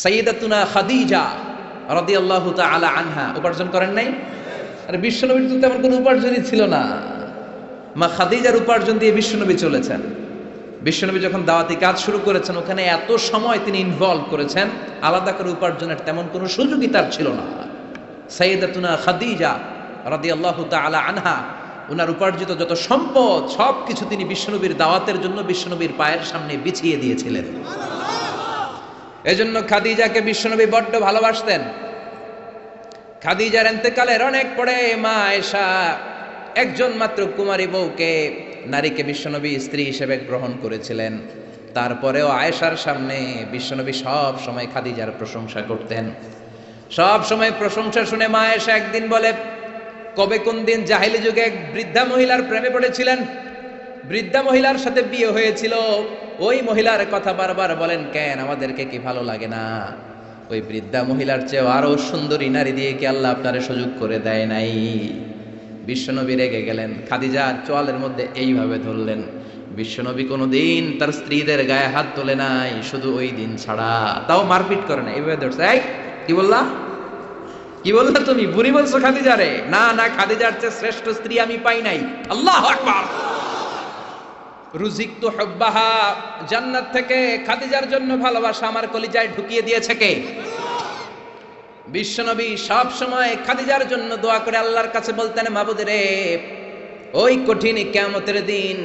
সাইয়্যিদাতুনা খাদিজা রাদিয়াল্লাহু তাআলা আনহা উপার্জন করেন নাই? আর বিশ্বনবীর তো তেমন কোনো উপার্জনই ছিল না। মা খাদিজার উপার্জন দিয়ে বিশ্বনবী চলেছেন। বিশ্বনবী যখন দাওয়াতি কাজ শুরু করেছেন, ওখানে এত সময় তিনি ইনভলভ করেছেন, আলাদা করে উপার্জনের তেমন কোনো সুযোগই তার ছিল না। সাইয়্যিদাতুনা খাদিজা রাদিয়াল্লাহু তাআলা আনহা, ওনার উপার্জিত যত সম্পদ সবকিছু তিনি বিশ্বনবীর দাওয়াতের জন্য বিশ্বনবীর পায়ের সামনে বিছিয়ে দিয়েছিলেন। এজন্য খাদিজাকে বিশ্বনবী বড্ড ভালোবাসতেন। খাদিজার ইন্তেকালের অনেক পরে মা আয়েশা একজন মাত্র কুমারী বউকে, নারীকে বিশ্বনবী স্ত্রী হিসেবে গ্রহণ করেছিলেন। তারপরেও আয়েশার সামনে বিশ্বনবী সব সময় খাদিজার প্রশংসা করতেন। সব সময় প্রশংসা শুনে মা আয়েশা একদিন বলে, কবে কোন দিন জাহেলি যুগে এক বৃদ্ধা মহিলার প্রেমে পড়েছিলেন, বৃদ্ধা মহিলার সাথে বিয়ে হয়েছিল, ওই মহিলার কথা বারবার বলেন কেন, আমাদেরকে কি ভালো লাগে না? ওই বৃদ্ধা মহিলার চেয়ে আরো সুন্দরী নারী দিয়ে কি আল্লাহ আপনারে সুযোগ করে দেয় নাই? বিশ্বনবী রেগে গেলেন, খাদিজা চোয়ালের মধ্যে এইভাবে ধরলেন। বিশ্বনবী কোনোদিন তার স্ত্রীদের গায়ে হাত তোলে নাই, শুধু ওই দিন ছাড়া। তাও মারপিট করে না, এইভাবে ধরছে। এই কি বললা, কি বললা তুমি? বুড়ি বলছো খাদিজারে? না না, খাদিজার চেয়ে শ্রেষ্ঠ স্ত্রী আমি পাই নাই। আল্লাহু আকবার। রুজিকতু হুব্বাহা, জান্নাত থেকে খাদিজার জন্য ভালোবাসা আমার কলিজায় ঢুকিয়ে দিয়েছে কে? বিশ্বনবী সব সময় খাদিজার জন্য দোয়া করে আল্লাহর কাছে বলতেন, মাবুদ রে, ওই কঠিন কিয়ামতের দিন,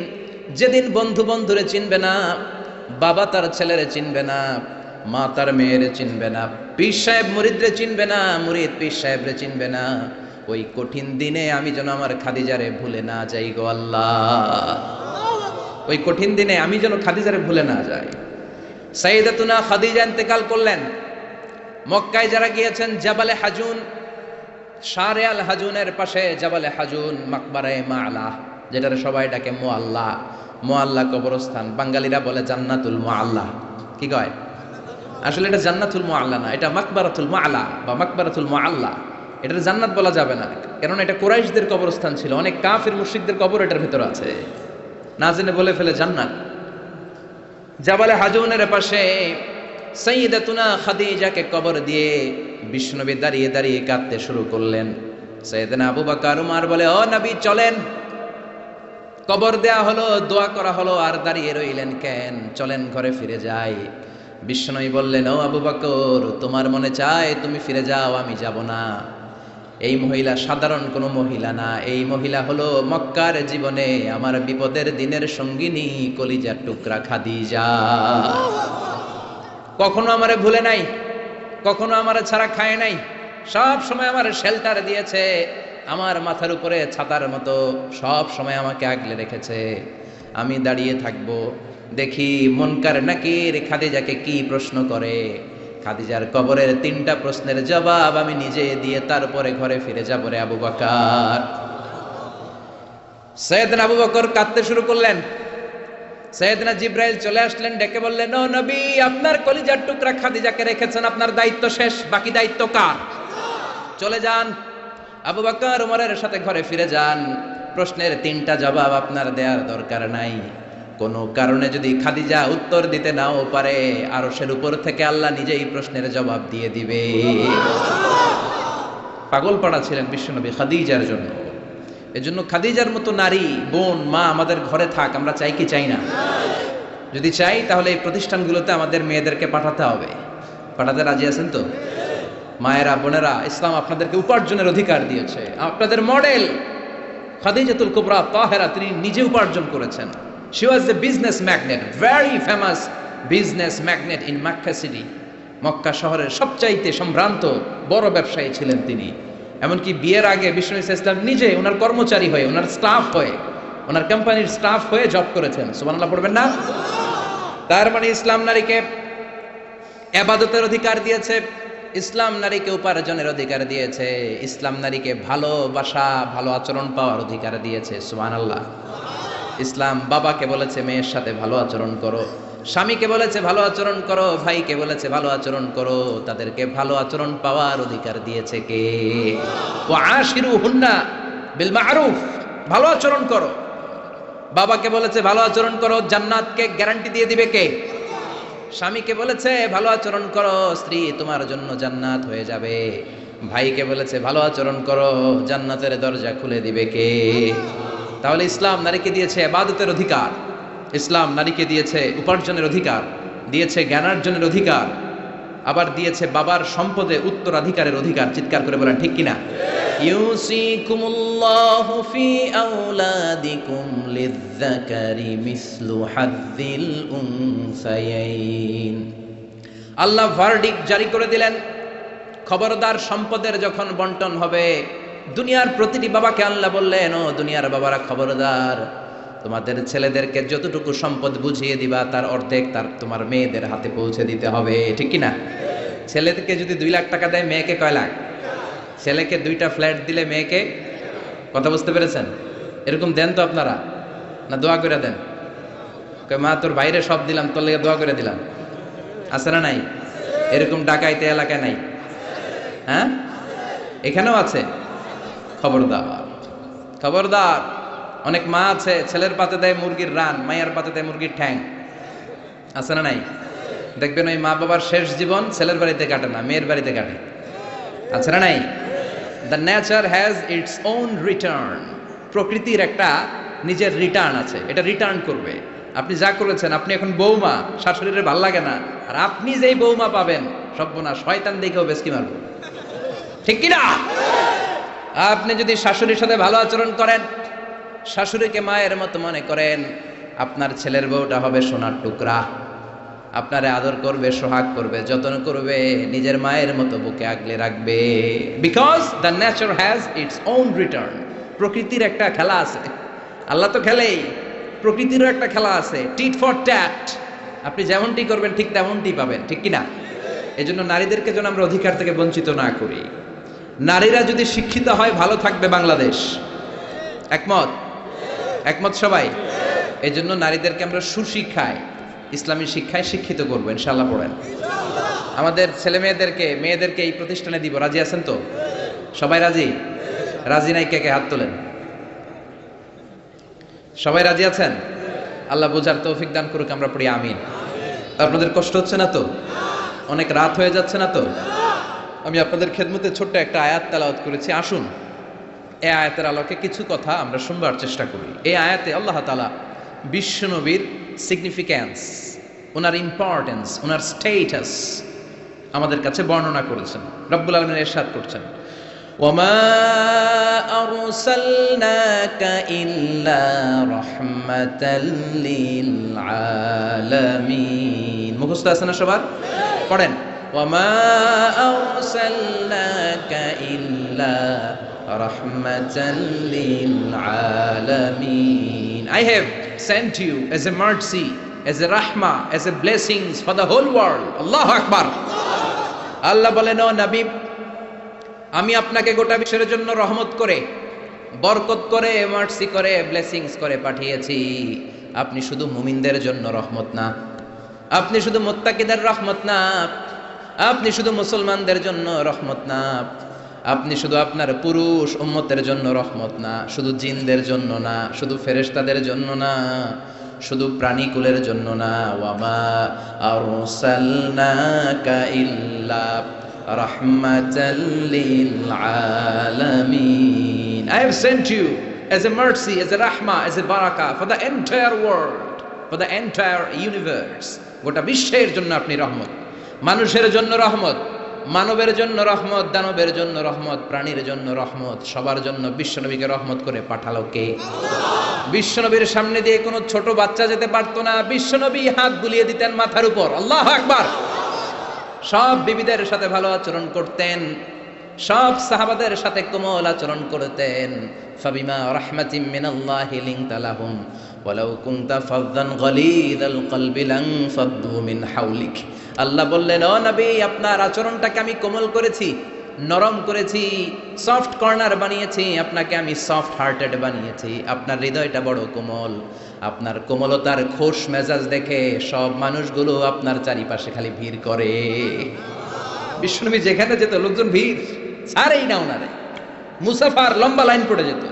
যেদিন বন্ধু বন্ধুরে চিনবে না, বাবা তার ছেলেরে চিনবে না, মা তার মেয়েরে চিনবে না, পীর সাহেব মুরিদরে চিনবে না, মুরিদ পীর সাহেবরে চিনবে না, ওই কঠিন দিনে আমি যেন আমার খাদিজারে ভুলে না যাই গো আল্লাহ। ওই কঠিন দিনে আমি যেন খাদিজারে ভুলে না যাই। সাইয়্যিদাতুনা খাদিজা ইন্তেকাল করলেন। মক্কায় যারা গিয়েছেন, জাবালে হাজুন, শারে আল হাজুনের পাশে জাবালে হাজুন, মাকবারায়ে মুআল্লা, যেটারে সবাই ডাকে মুআল্লা, মুআল্লা কবরস্থান, বাঙালিরা বলে জান্নাতুল মুআল্লা। কি কয়? আসলে এটা জান্নাতুল মুআল্লা না, এটা মাকবারাতুল মুআল্লা বা মাকবারাতুল মুআল্লা। এটার জান্নাত বলা যাবে না, কারণ এটা কুরাইশদের কবরস্থান ছিল। অনেক কাফির মুশরিকদের কবর এটার ভিতরে আছে, না জেনে বলে ফেলে জান্নাত। জাবালে হাজুনের পাশে সাইয়্যিদাতুনা খাদিজাকে কবর দিয়ে বিশ্বনবী দাঁড়িয়ে দাঁড়িয়ে কাঁদতে শুরু করলেন। সাইয়েদনা আবু বকর উমর বলে, ও নবী চলেন। কবর দেয়া হলো, দোয়া করা হলো, আর দাঁড়িয়ে রইলেন কেন? চলেন ঘরে ফিরে যাই। বিশ্বনবী বললেন, ও আবু বকর, তোমার মনে চায় তুমি ফিরে যাও, আমি যাব না। এই মহিলা সাধারণ কোনো মহিলা না, এই মহিলা হলো মক্কার জীবনে আমার বিপদের দিনের সঙ্গিনী, কলিজার টুকরা খাদিজা। কখনো আমারে ভুলে নাই, কখনো আমারে ছাড়া খায় নাই, সব সময় আমার শেল্টার দিয়েছে, আমার মাথার উপরে ছাতার মতো সব সময় আমাকে আগলে রেখেছে। আমি দাঁড়িয়ে থাকবো, দেখি মুনকার নাকির খাদিজাকে কি প্রশ্ন করে। খাদিজার কবরের 3টা প্রশ্নের জবাব আমি নিজে দিয়ে তারপরে ঘরে ফিরে যাব রে আবু বকর। সাইয়েদনা আবু বকর কাঁদতে শুরু করলেন। সাইয়েদনা জিবরাইল চলে আসলেন, ডেকে বললেন, ও নবী, আপনার কলিজার টুকরা খাদিজাকে রেখেছেন, আপনার দায়িত্ব শেষ, বাকি দায়িত্ব কার? চলে যান। আবু বকর উমরের সাথে ঘরে ফিরে যান। প্রশ্নের 3টা জবাব আপনার দেওয়ার দরকার নাই। কোনো কারণে যদি খাদিজা উত্তর দিতে নাও পারে, আরশের উপর থেকে আল্লাহ নিজেই প্রশ্নের জবাব দিয়ে দিবে। পাগল পাড়া ছিলেন বিশ্বনবী খাদিজার জন্য। এজন্য খাদিজার মতো নারী, বোন, মা আমাদের ঘরে থাক, আমরা চাই কি চাই না? যদি চাই তাহলে এই প্রতিষ্ঠানগুলোতে আমাদের মেয়েদেরকে পাঠাতে হবে। পাঠাতে রাজি আছেন তো? মায়েরা, বোনেরা, ইসলাম আপনাদেরকে উপার্জনের অধিকার দিয়েছে। আপনাদের মডেল খাদিজাতুল কুবরা তাহেরা, তিনি নিজে উপার্জন করেছেন। She was a business magnate, very famous business magnate in Makkah city. Mecca শহরের সবচাইতে সম্ভ্রান্ত বড় ব্যবসায়ী ছিলেন তিনি। এমনকি বিয়ের আগে বিশ্বনবী সাল্লাল্লাহু আলাইহি ওয়াসাল্লাম নিজে ওনার কর্মচারী হয়ে, ওনার স্টাফ হয়ে, ওনার কোম্পানির স্টাফ হয়ে জব করেছেন। সুবহানাল্লাহ পড়বেন না? তার মানে ইসলাম নারীকে ইবাদতের অধিকার দিয়েছে, ইসলাম নারীকে উপার্জনের অধিকার দিয়েছে, ইসলাম নারীকে ভালোবাসা, ভালো আচরণ পাওয়ার অধিকার দিয়েছে। সুবহানাল্লাহ। ইসলাম বাবাকে বলেছে মেয়ের সাথে ভালো আচরণ করো, স্বামীকে বলেছে ভালো আচরণ করো, ভাইকে বলেছে ভালো আচরণ করো, তাদেরকে ভালো আচরণ পাওয়ার অধিকার দিয়েছে কে? ওয়া আশিরুহুন্না বিল মা'রুফ, ভালো আচরণ করো। বাবাকে বলেছে ভালো আচরণ করো, জান্নাতকে গ্যারান্টি দিয়ে দিবে কে? স্বামীকে বলেছে ভালো আচরণ করো, স্ত্রী তোমার জন্য জান্নাত হয়ে যাবে। ভাইকে বলেছে ভালো আচরণ করো, জান্নাতের দরজা খুলে দিবে কে? তাহলে ইসলাম নারীকে দিয়েছে ইবাদতের অধিকার, ইসলাম নারীকে দিয়েছে উপার্জনের অধিকার, দিয়েছে জ্ঞানার্জনের অধিকার, আবার দিয়েছে বাবার সম্পদে উত্তরাধিকারের অধিকার। চিৎকার করে বলেন ঠিক কিনা? ইউসিকুমুল্লাহু ফি আওলাদিকুম লিযযাকারি মিসলু হাযযিল উনসায়াইন। আল্লাহ ভার্ডিক্ট জারি করে দিলেন, খবরদার সম্পদের যখন বন্টন হবে, দুনিয়ার প্রতিটি বাবাকে আল্লাহ বললেন, ও দুনিয়ার বাবারা খবরদার, তোমাদের ছেলেদেরকে যতটুকু সম্পদ বুঝিয়ে দিবা তার অর্ধেক তোমার মেয়েদের হাতে পৌঁছে দিতে হবে। ঠিক কিনা? ছেলেকে যদি 2 লাখ টাকা দেয়, মেয়েকে কয় লাখ? ছেলেকে 2টা ফ্ল্যাট দিলে মেয়েকে, কথা বুঝতে পেরেছেন? এরকম দেন তো আপনারা, না দোয়া করে দেন? মা তোর বাইরে সব দিলাম, তোর লেগে দোয়া করে দিলাম, আছে না নাই? এরকম ডাকাইতে এলাকায় নাই? হ্যাঁ, এখানেও আছে। খবরদার, খবরদার। অনেক মা আছে ছেলের পাতে দেয় মুরগির রান, মায়ের পাতে দেয় মুরগির ঠ্যাং, আছে না নাই? দেখবেন ওই মা বাবার শেষ জীবন ছেলের বাড়িতে কাটে না, মেয়ের বাড়িতে কাটে, আছে না নাই? The nature has its own return. প্রকৃতির একটা নিজের রিটার্ন আছে, এটা রিটার্ন করবে। আপনি যা করেছেন, আপনি এখন বৌমা, শাশুড়ির ভাল লাগে না, আর আপনি যেই বৌমা পাবেন, সর্বনাশ, শয়তান দেখেও বেশকি মারবো। ঠিক কিনা? আপনি যদি শাশুড়ির সাথে ভালো আচরণ করেন, শাশুড়িকে মায়ের মতো মনে করেন, আপনার ছেলের বউটা হবে সোনার টুকরা, আপনারে আদর করবে, সোহাগ করবে, যত্ন করবে, নিজের মায়ের মতো বুকে আগলে রাখবে। Because the nature has its own return. প্রকৃতির একটা খেলা আছে, আল্লাহ তো খেলেই, প্রকৃতিরও একটা খেলা আছে, টিট ফর ট্যাট। আপনি যেমনটি করবেন ঠিক তেমনটি পাবেন। ঠিক কিনা? এই জন্য নারীদেরকে যেন আমরা অধিকার থেকে বঞ্চিত না করি। নারীরা যদি শিক্ষিত হয়, ভালো থাকবে বাংলাদেশ। একমত? একমত সবাই? এই জন্য নারীদেরকে আমরা সুশিক্ষায়, ইসলামী শিক্ষায় শিক্ষিত করবো ইনশাআল্লাহ। পড়েন, আমাদের ছেলে মেয়েদেরকে এই প্রতিষ্ঠানে দিব। রাজি আছেন তো? সবাই রাজি? রাজি নাই কে কে হাত তোলেন? সবাই রাজি আছেন? আল্লাহ বোঝার তৌফিক দান করুক, আমরা পড়ি আমিন। আপনাদের কষ্ট হচ্ছে না তো? অনেক রাত হয়ে যাচ্ছে না তো? আমি আপনাদের খেদমতে ছোট্ট একটা আয়াত তেলাওয়াত করেছি। আসুন এই আয়াতের আলোকে কিছু কথা আমরা শুনবার চেষ্টা করি। এই আয়াতে আল্লাহ তাআলা বিশ্বনবীর সিগনিফিক্যান্স, ওনার ইম্পর্টেন্স, ওনার স্টেটাস আমাদের কাছে বর্ণনা করেছেন। রব্বুল আলামিন ইরশাদ করছেন, ওয়ামা আরসালনাকা ইল্লা রাহমাতাল লিল আলামিন। মুখস্থ আছে না সবার? পড়েন, ওয়ামা আরসালনাকা ইল্লা রাহমাতাল লিল আলামিন। I have sent you as a mercy, as a rahmah, as a blessings for the whole world. Allahu Akbar. আল্লাহ বলেন, ও নবী, আমি আপনাকে গোটা বিশ্বের জন্য রহমত করে, বরকত করে, মার্সি করে, ব্লেসিংস করে পাঠিয়েছি। আপনি শুধু মুমিনদের জন্য রহমত না, আপনি শুধু মুত্তাকিদের রহমত না, আপনি শুধু মুসলমানদের জন্য রহমত না, আপনি শুধু আপনার পুরুষ উম্মতের জন্য রহমত না, শুধু জিনদের জন্য না, শুধু ফেরেশতাদের জন্য না, শুধু প্রাণীকুলের জন্য না। ওয়ামা আরসালনাকা ইল্লা রাহমাতাল লিল আলামিন। I have sent you as a mercy, as a rahmah, as a barakah for the entire world, for the entire universe. গোটা বিশ্বের জন্য আপনি রহমত, মানুষের জন্য রহমত, মানবের জন্য রহমত, দানবের জন্য রহমত, প্রাণীর জন্য রহমত, সবার জন্য বিশ্বনবীকে রহমত করে পাঠালো কে? বিশ্বনবীর সামনে দিয়ে কোনো ছোট বাচ্চা যেতে পারতো না, বিশ্বনবী হাত বুলিয়ে দিতেন মাথার উপর। আল্লাহু আকবার। সব বিবিদের সাথে ভালো আচরণ করতেন, সব সাহাবাদের সাথে কোমল আচরণ করতেন। ফাবিমা রাহমাতিম মিনাল্লাহি লিনতা লাহুম ওয়ালাউ কুনতা ফাযযান গালিযাল কলবি লানফাদ্দু মিন হাওলিক। আল্লাহ বললেন, ও নবী, আপনার আচরণটাকে আমি কোমল করেছি, নরম করেছি, সফট কর্নার বানিয়েছি, আপনাকে আমি সফট হার্টেড বানিয়েছি। আপনার হৃদয়টা বড় কোমল, আপনার কোমলতার খোশ মেজাজ দেখে সব মানুষগুলো আপনার চারিপাশে খালি ভিড় করে। বিশ্বনবী যেখানে যেত লোকজন ভিড় ছাড়েই না ওনারে, মুসাফার লম্বা লাইন পড়ে যেত।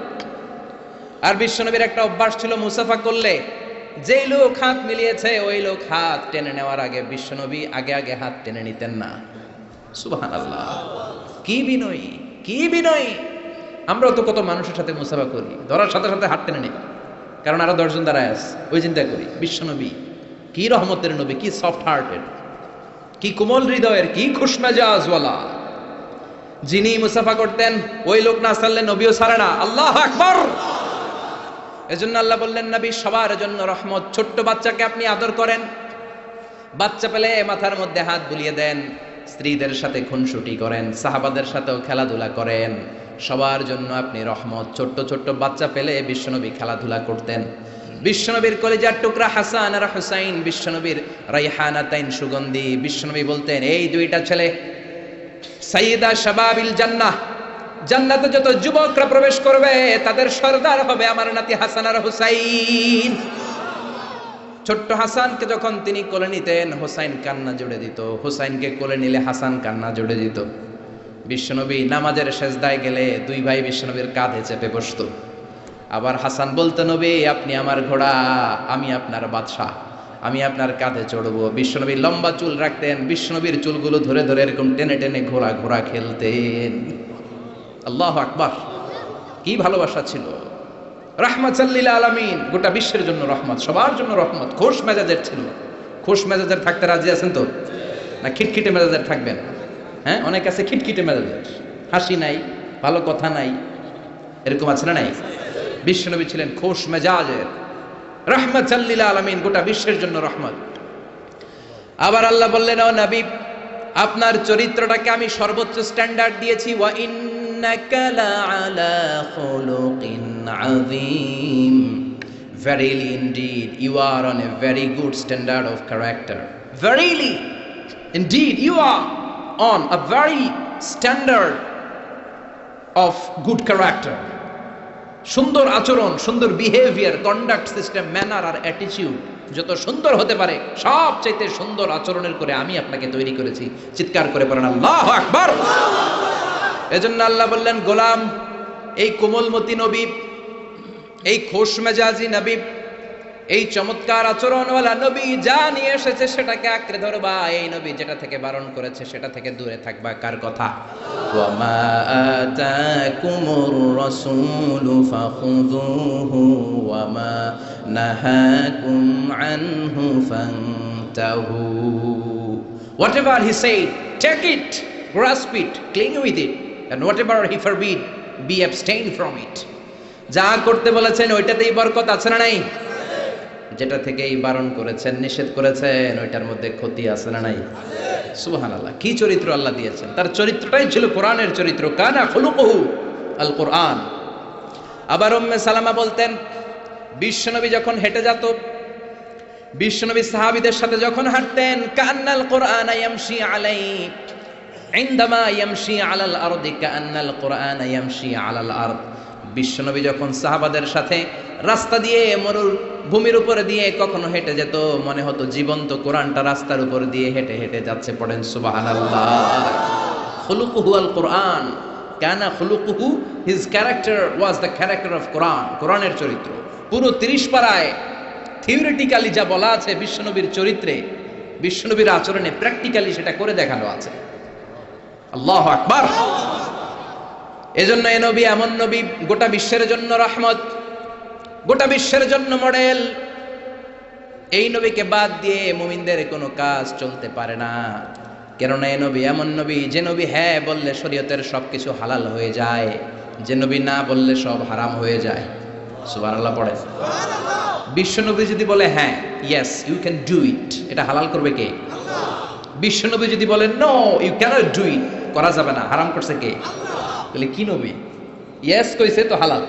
আর বিশ্বনবীর একটা অভ্যাস ছিল, মুসাফা করলে যেই লোক হাত মিলিয়েছে ওই লোক হাত টেনে নেওয়ার আগে বিশ্বনবী আগে আগে হাত টেনে নিতেন না। সুবহানাল্লাহ, কি বিনয়ী, কি বিনয়ী। আমরা তো কত মানুষের সাথে মুসাফা করি, ধরার সাথে সাথে হাত টেনে নিই, কারণ আরো 10 জন দাঁড়ায় আছে, ওই চিন্তা করি। বিশ্বনবী কি রহমতের নবী, কি সফট হার্টেড, কি কোমল হৃদয়ের, কি খুশমেজাজওয়ালা। যিনি মুসাফা করতেন ওই লোক না ছাড়লে নবীও ছাড়ে না। আল্লাহু আকবার। এজন্য আল্লাহ বললেন নবী সবার জন্য রহমত। ছোট্ট বাচ্চাকে আপনি আদর করেন, বাচ্চা পেলে মাথার মধ্যে হাত বুলিয়ে দেন, স্ত্রীদের সাথে খুনসুটি করেন, সাহাবাদের সাথেও খেলাধুলা করেন, সবার জন্য আপনি রহমত। ছোট্ট ছোট্ট বাচ্চা পেলে বিশ্বনবী খেলাধুলা করতেন। বিশ্বনবীর কলিজার টুকরা হাসান আর হুসাইন, বিশ্বনবীর রাইহানাতাইন সুগন্ধি। বিশ্বনবী বলতেন এই দুইটা ছেলে সাইয়্যিদা শাবাবিল জান্নাহ, জান্নাতে যত যুবকরা প্রবেশ করবে তাদের সরদার হবে আমার নাতি হাসান আর হুসাইন। ছোট্ট হাসানকে যখন তিনি কোলে নিতেন হুসাইন কান্না জুড়ে দিত, হুসাইনকে কোলে নিলে হাসান কান্না জুড়ে দিত। বিশ্বনবী নামাজের সেজদায় গেলে দুই ভাই বিশ্বনবীর কাঁধে চেপে বসতো। আবার হাসান বলতো নবী আপনি আমার ঘোড়া, আমি আপনার বাদশাহ, আমি আপনার কাঁধে চড়বো। বিশ্বনবী লম্বা চুল রাখতেন, বিশ্বনবীর চুলগুলো ধরে ধরে এরকম টেনে টেনে ঘোড়া ঘোড়া খেলতেন। আল্লাহু আকবার, কি ভালোবাসা ছিল। রাহমাতাল লিল আলামিন, গোটা বিশ্বের জন্য রহমত, সবার জন্য রহমত। খোশ মেজাজের ছিল। খোশ মেজাজের থাকতে রাজি আছেন তো, না খিটখিটে মেজাজের থাকবেন? হ্যাঁ, অনেক আছে খিটখিটে মেজাজের, হাসি নাই, ভালো কথা নাই, এরকম আছে না নাই? বিশ্বনবী ছিলেন খোশ মেজাজের, রাহমাতাল লিল আলামিন, গোটা বিশ্বের জন্য রহমত। আবার আল্লাহ বললেন ও নবী আপনার চরিত্রটাকে আমি সর্বোচ্চ স্ট্যান্ডার্ড দিয়েছি। ওয়া ইন্নাকা লাআলা খুলুকিন আযীম, verily indeed you are on a very good standard of character. Verily indeed you are on a very standard of good character. সুন্দর আচরণ, সুন্দর বিহেভিয়ার, কন্ডাক্ট সিস্টেম, ম্যানার আর অ্যাটিটিউড যত সুন্দর হতে পারে সবচেয়ে সুন্দর আচরণের করে আমি আপনাকে তৈরি করেছি। চিৎকার করে পড়েন আল্লাহু আকবার। এজন্য আল্লাহ বললেন গোলাম, এই কোমলমতি নবী, এই খোশ মেজাজি নবী, এই চমৎকার আচরণওয়ালা নবী যা নিয়ে এসেছে সেটাকে আঁকড়ে ধরবা। এই নবী যেটা থেকে বারণ করেছে সেটা থেকে দূরে থাকবা। কার কথা? ওয়া মা আতাকুমুর রাসূলু ফাখুযুহু ওয়া মা নাহাকুম আনহু ফান্তাহু। Whatever he said, take it, grasp it, cling with it, and whatever he forbid, be abstain from it. যা করতে বলেছেন ওইটাতেই বরকত আছে না নাই? যেটা থেকে এই বারণ করেছেন, নিষেধ করেছেন, ওইটার মধ্যে ক্ষতি আছে না নাই? সুবহানাল্লাহ, কি চরিত্র আল্লাহ দিয়েছেন। তার চরিত্রটাই ছিল কোরআনের চরিত্র। কানা খুলুকুহু আল কোরআন। আবার উম্মে সালামা বলতেন বিশ্বনবী যখন হেঁটে যেত, বিশ্বনবী সাহাবীদের সাথে যখন হাঁটতেন, কান্নাল কোরআন ইয়ামশি আলাইহি ইনদামা ইয়ামশি আলাল আরদি কান্নাল কোরআন ইয়ামশি আলাল আরদ। বিশ্বনবী যখন সাহাবাদের সাথে রাস্তা দিয়ে মরুর ভূমির উপরে দিয়ে কখনো হেঁটে যেত, মনে হতো জীবন্ত কোরআনটা রাস্তার উপর দিয়ে হেঁটে হেঁটে যাচ্ছে। পড়েন সুবহানাল্লাহ। খুলুকুহু আল কোরআন, কানা খুলুকুহু, his character was the character of Quran. কোরআনের চরিত্র পুরো 30 পারায় থিওরিটিক্যালি যা বলা আছে বিশ্বনবীর চরিত্রে, বিশ্বনবীর আচরণে, প্র্যাকটিক্যালি সেটা করে দেখানো আছে। আল্লাহু আকবার। এজন্য এই নবী এমন নবী, গোটা বিশ্বের জন্য রহমত, গোটা বিশ্বের জন্য মডেল। এই নবীকে বাদ দিয়ে মুমিনদের কোনো কাজ চলতে পারে না। কেননা এই নবী এমন নবী, যে নবী হ্যাঁ বললে শরীয়তের সবকিছু হালাল হয়ে যায়, যে নবী না বললে সব হারাম হয়ে যায়। সুবহানাল্লাহ পড়ে। বিশ্বনবী যদি বলে হ্যাঁ, yes you can do it, এটা হালাল করবে কে? বিশ্বনবী যদি বলে no you can't do it, করা যাবে না, হারাম করছে কে? বলে কি নবী? ইয়েস কইছে তো হালাল,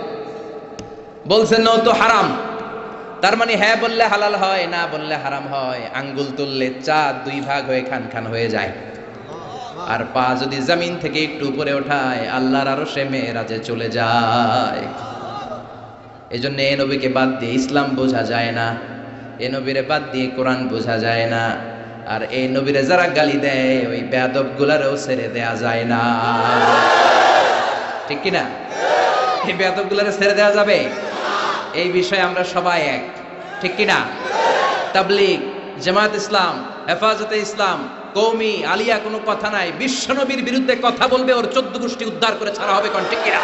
বলছে নো তো হারাম। তার মানে হ্যাঁ বললে হালাল হয়, না বললে হারাম হয়। আঙ্গুল তুললে চাঁদ 2 ভাগ হয়ে খান খান হয়ে যায়, আর পা যদি জমিন থেকে একটু উপরে ওঠায় আল্লাহর আরশে মেরাজে চলে যায়। এজন্য এই নবীকে বাদ দিয়ে ইসলাম বোঝা যায় না, এই নবীরে বাদ দিয়ে কোরআন বোঝা যায় না। আর এই নবীরে যারা গালি দেয় ওই বেয়াদব গুলারও ছেড়ে দেয়া যায় না। ঠিক কিনা? এই বেয়াদব গুলারে ছেড়ে দেওয়া যাবে? এই বিষয়ে আমরা সবাই এক। ঠিক কিনা? তাবলীগ, জামাত ইসলাম, হেফাজতে ইসলাম, কওমি, আলিয়া কোনো কথা নাই। বিশ্বনবীর বিরুদ্ধে কথা বলবে, ওর 14 গোষ্ঠী উদ্ধার করে ছাড়া হবে, কোন ঠিক কিনা?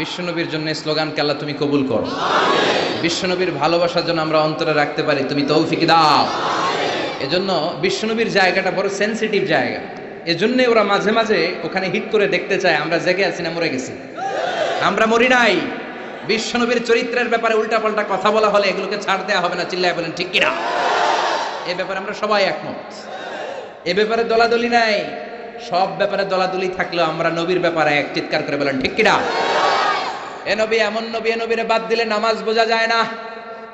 বিশ্বনবীর জন্য স্লোগানকে আল্লাহ তুমি কবুল করো। বিশ্বনবীর ভালোবাসার জন্য আমরা অন্তরে রাখতে পারি, তুমি তৌফিক দাও। এজন্য বিশ্বনবীর জায়গাটা বড় সেনসিটিভ জায়গা। এজন্য ওরা মাঝে মাঝে ওখানে হিট করে দেখতে চায় আমরা জেগে আছি না মরে গেছি। আমরা মরি নাই। বিশ্বনবীর চরিত্রের ব্যাপারে উল্টাপাল্টা কথা বলা হলে এগুলোকে ছাড় দেওয়া হবে না, চিল্লায় বলেন ঠিক কিনা? এ ব্যাপারে আমরা সবাই একমত। এ ব্যাপারে দলাদলি নাই। সব ব্যাপারে দলাদলি থাকলেও আমরা নবীর ব্যাপারে এক, চিৎকার করে বলেন ঠিক কিনা? এ নবী এমন নবী, এ নবীরে বাদ দিলে নামাজ বোঝা যায় না।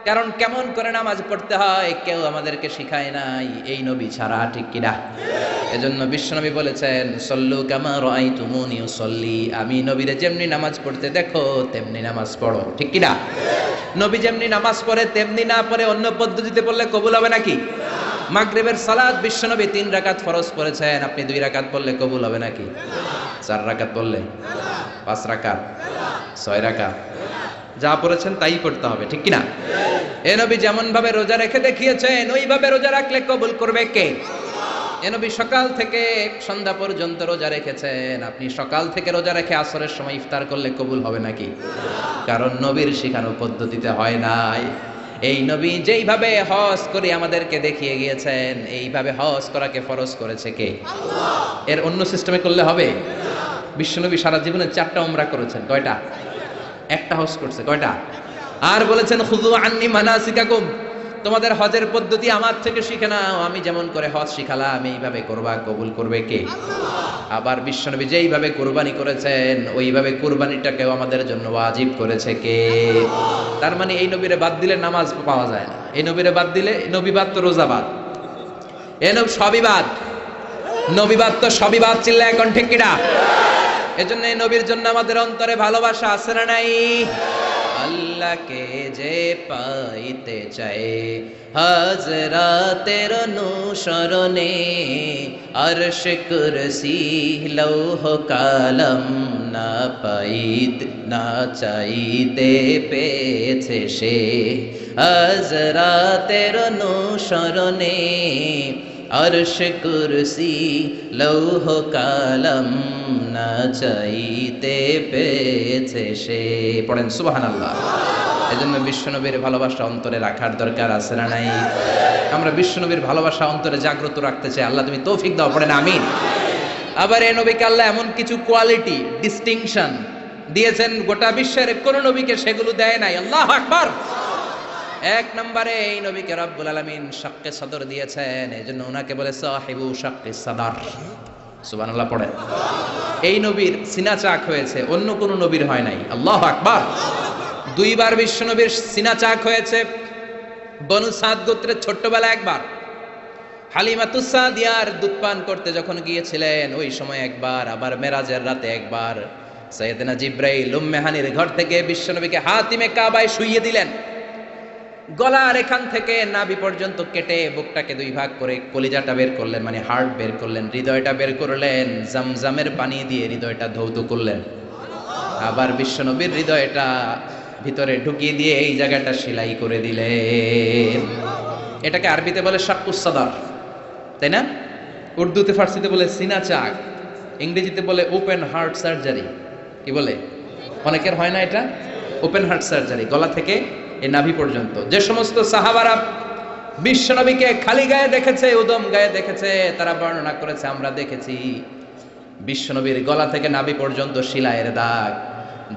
কারণ কেমন করে নামাজ পড়তে হয় কেউ আমাদেরকে শিখায় নাই এই নবী ছাড়া, ঠিক কিনা? এজন্য বিশ্বনবী বলেছেন সল্লু কামা রাআইতুমুনি উসাল্লি, আমি নবীরে যেমনি নামাজ পড়তে দেখো তেমনি নামাজ পড়ো, ঠিক কিনা? নবী যেমনি নামাজ পড়ে তেমনি না পড়ে অন্য পদ্ধতিতে পড়লে কবুল হবে নাকি? মাগরিবের সালাত বিশ্বনবী 3 রাকাত ফরজ পড়েছেন, আপনি 2 রাকাত পড়লে কবুল হবে নাকি? 4 রাকাত পড়লে, 5 রাকাত, 6 রাকাত, যা পড়েছেন তাই পড়তে হবে, ঠিক কিনা? এ নবী যেমন ভাবে রোজা রেখে দেখিয়েছেন ওইভাবে রোজা রাখলে কবুল করবে কে? এ নবী সকাল থেকে সন্ধ্যা পর্যন্ত রোজা রেখেছেন, আপনি সকাল থেকে রোজা রেখে আসরের সময় ইফতার করলে কবুল হবে নাকি? কারণ নবীর শিখানো পদ্ধতিতে হয় নাই। এই নবী যেইভাবে হজ করে আমাদেরকে দেখিয়ে গিয়েছেন এইভাবে হজ করাকে ফরজ করেছে কে? আল্লাহ। এর অন্য সিস্টেমে করলে হবে? বিশ্বনবী সারা জীবনে 4টা উমরা করেছেন, কয়টা? একটা হজ করছে, কয়টা? আর বলেছেন খুযু আন্নী মানাসিকাকুম, তোমাদের হজের পদ্ধতি আমার থেকে শিখে নাও, আমি যেমন করে হজ শিখালাম এইভাবে করবা, কবুল করবে কে? আল্লাহ। আবার বিশ্বনবী যেইভাবে কুরবানি করেছেন ওইভাবে কুরবানিটাকেও আমাদের জন্য ওয়াজিব করেছে কে? আল্লাহ। তার মানে এই নবীরে বাদ দিলে নামাজ পাওয়া যায় না, এই নবীরে বাদ দিলে, নবী বাদ তো রোজা বাদ, এ নবী সবই বাদ, নবী বাদ তো সবই বাদ, চিল্লা এখন ঠিক কিনা? এজন্য এই নবীর জন্য আমাদের অন্তরে ভালোবাসা আছে না নাই? আল্লাহকে যে পাইতে চায় হাজরাতের অনুসরণে, আরশ কুরসি লৌহ কালাম না পাইত না চাইতে পেয়েছে সে, হাজরাতের অনুসরণে আরশ কুরসি লৌহ কালাম না চাইতে পেয়েছে সে। পড়েন সুবহানাল্লাহ। এজন্য বিশ্বনবীর ভালোবাসা অন্তরে রাখার দরকার আছে না নাই? আমরা বিশ্বনবীর ভালোবাসা অন্তরে জাগ্রত রাখতে চাই, আল্লাহ তুমি তৌফিক দাও, পড়েন আমিন। আবার এই নবীকে আল্লাহ এমন কিছু কোয়ালিটি, ডিস্টিংশন দিয়েছেন গোটা বিশ্বের কোন নবীকে সেগুলো দেয় নাই। আল্লাহু আকবার। 1 নম্বরে এই নবীকে রব্বুল আলামিন শাক্কে সদর দিয়েছেন, এজন্য ওনাকে বলে সাহিবু শাক্কে সদর। সুবহানাল্লাহ পড়েন। এই নবীর সিনা চাক হয়েছে, অন্য কোন নবীর হয় নাই। আল্লাহু আকবার। 2 বার বিশ্ব নবীর সিনা চাক হয়েছে। বনু সাদ গোত্রের ছোট্টবেলা একবার, হালিমাতুস সাদিয়ার দুধ পান করতে যখন গিয়েছিলেন ওই সময় একবার, আবার মেরাজের রাতে একবার সাইয়েদনা জিব্রাইল উম্মে হানির ঘর থেকে বিশ্বনবীকে হাতিমে কাবায় শুইয়ে দিলেন। গলার এখান থেকে নাভি পর্যন্ত কেটে বুকটাকে 2 ভাগ করে কলিজাটা বের করলেন, মানে হার্ট বের করলেন, হৃদয়টা বের করলেন, জামজামের পানি দিয়ে হৃদয়টা ধৌত করলেন। আবার বিশ্বনবীর হৃদয়টা ভিতরে ঢুকিয়ে দিয়ে এই জায়গাটা সেলাই করে দিলেন। এটাকে আরবিতে বলে শাক্কুস সাদর, তাই না? উর্দুতে ফার্সিতে বলে সিনা চাক, ইংরেজিতে বলে ওপেন হার্ট সার্জারি। কি বলে? অনেকের হয় না এটা, ওপেন হার্ট সার্জারি, গলা থেকে এই নাভি পর্যন্ত। যে সমস্ত সাহাবারা বিশ্বনবীকে খালি গায়ে দেখেছে, উদম গায়ে দেখেছে, তারা বর্ণনা করেছে আমরা দেখেছি বিশ্বনবীর গলা থেকে নাভি পর্যন্ত সেলাইয়ের দাগ।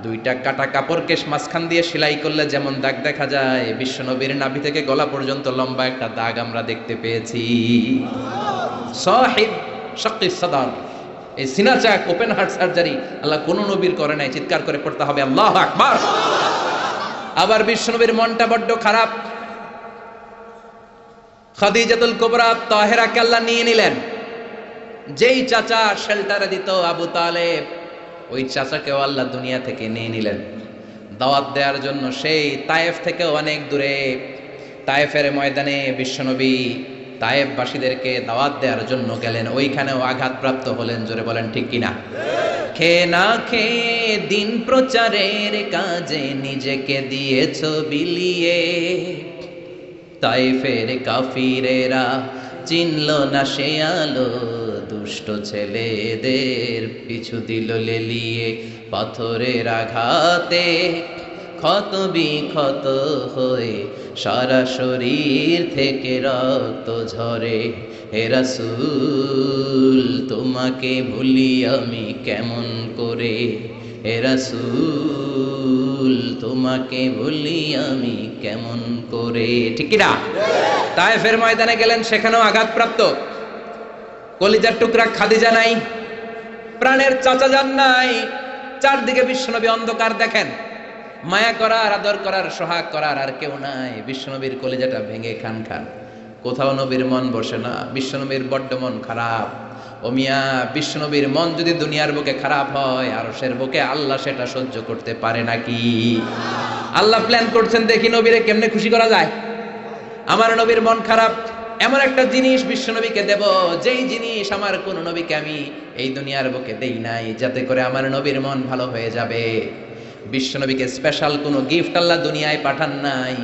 2টা কাটা কাপড়কে মাঝখান দিয়ে সেলাই করলে যেমন দাগ দেখা যায়, বিশ্বনবীর নাভি থেকে গলা পর্যন্ত লম্বা একটা দাগ আমরা দেখতে পেয়েছি। সাহিব শাক্কিস সাদর, এই সিনা চাক, ওপেন হার্ট সার্জারি আল্লাহ কোন নবীর করে নাই। চিৎকার করে পড়তে হবে আল্লাহু আকবার। আবার বিশ্বনবীর মনটা বড্ড খারাপ। খাদিজাতুল কুবরা তাহেরাকে আল্লাহ নিয়ে নিলেন। যেই চাচা শেল্টারে দিত আবু তালেব, ওই চাচাকেও আল্লাহ দুনিয়া থেকে নিয়ে নিলেন। দাওয়াত দেওয়ার জন্য সেই তায়েফ থেকেও অনেক দূরে তায়েফের ময়দানে বিশ্বনবী তায়েফবাসীদেরকে দাওয়াত দেওয়ার জন্য গেলেন, ওইখানেও আঘাতপ্রাপ্ত হলেন। জোরে বলেন ঠিক কিনা? খেয়ে না খেয়ে দিন প্রচারের কাজে নিজেকে দিয়েছ বিলিয়ে, তায়েফের কাফিরেরা চিনল না সে আলো, দুষ্ট ছেলেদের পিছু দিল লেলিয়ে। পাথরের আঘাতে ক্ষত বিক্ষত হয়ে সারা শরীর থেকে রক্ত ঝরে। হে রাসূল তোমাকে ভুলি আমি কেমন করে, হে রাসূল তোমাকে ভুলি আমি কেমন করে। ঠিক কি না? তায়েফের ময়দানে গেলেন, সেখানেও আঘাতপ্রাপ্ত। কলিজার টুকরা খাদিজা নাই, প্রাণের চাচা যান নাই। চারদিকে বিশ্বনবী অন্ধকার দেখেন, মায়া করার, আদর করার, সোহাগ করার আর কেউ নাই। বিশ্বনবীর কলিজাটা ভেঙে খান খান, কোথাও নবীর মন বসে না। বিশ্বনবীর বড্ড মন খারাপ। ও মিয়া, বিশ্বনবীর মন যদি দুনিয়ার বুকে খারাপ হয়, আরশের বুকে আল্লাহ সেটা সহ্য করতে পারে নাকি? আল্লাহ প্ল্যান করছেন, দেখি নবীরে কেমনে খুশি করা যায়। আমার নবীর মন খারাপ, এমন একটা জিনিস বিশ্বনবীকে দেব, যেই জিনিস আমার কোন নবীকে আমি এই দুনিয়ার বুকে দেই নাই, যাতে করে আমার নবীর মন ভালো হয়ে যাবে। বিশ্বনবীকে স্পেশাল কোনো গিফট আল্লাহ দুনিয়ায় পাঠান নাই,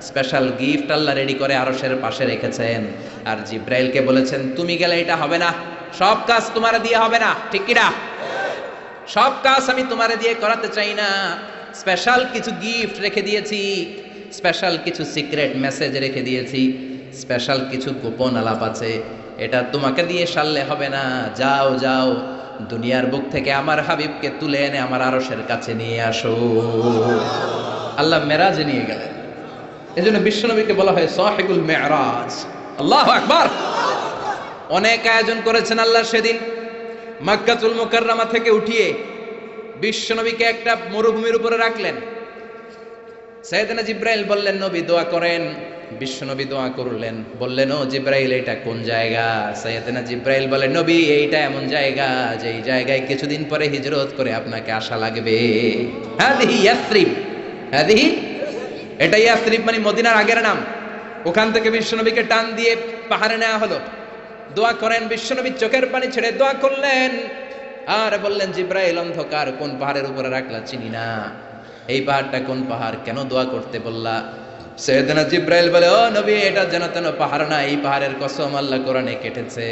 স্পেশাল গিফট আল্লাহ রেডি করে আরশের পাশে রেখেছেন। আর জিব্রাইলকে বলেছেন, তুমি গেলে এটা হবে না, সব কাজ তোমার দিয়ে হবে না। ঠিক কি না? সব কাজ আমি তোমার দিয়ে করাতে চাই না, স্পেশাল কিছু গিফট রেখে দিয়েছি, স্পেশাল কিছু সিক্রেট মেসেজ রেখে দিয়েছি, স্পেশাল কিছু গোপন আলাপ আছে, এটা তোমাকে দিয়ে সারলে হবে না। যাও যাও, দুনিয়ার বুক থেকে আমার হাবিবকে তুলে এনে আমার আরশের কাছে নিয়ে আসো। আল্লাহ মেরাজে নিয়ে গেলেন। এজন্য বিশ্বনবীকে বলা হয় সাহিবুল মেরাজ। আল্লাহু আকবার। অনেক আয়োজন করেছেন আল্লাহ সেদিন। মক্কাতুল মুকাররমা থেকে উঠিয়ে বিশ্বনবীকে একটা মরুভূমির উপরে রাখলেন। সাইয়েদনা জিব্রাইল বললেন, নবী দোয়া করেন। বিশ্বনবী দোয়া করলেন, বললেন, ও জিব্রাইল এটা কোন জায়গা? সাইয়েদনা জিব্রাইল বলেন, নবী এইটা এমন জায়গা, যেই জায়গায় কিছুদিন পরে হিজরত করে আপনাকে আসা লাগবে। হাদিহি ইয়াসরিব, হাদিহি, এটা ইয়াসরিব মানে মদিনার আগের নাম। ওখান থেকে বিশ্বনবীকে টান দিয়ে পাহাড়ে নেওয়া হলো। দোয়া করেন। বিশ্বনবী চোখের পানি ছেড়ে দোয়া করলেন আর বললেন, জিব্রাইল অন্ধকার কোন পাহাড়ের উপরে রাখলা চিনি না, এই পাহাড়টা কোন পাহাড়, কেন দোয়া করতে বললা? সাইয়েদনা জিব্রাইল বলে, ও নবী এটা যেন তেন পাহাড় না, এই পাহাড়ের কসম আল্লাহ কোরআনে কেটেছে।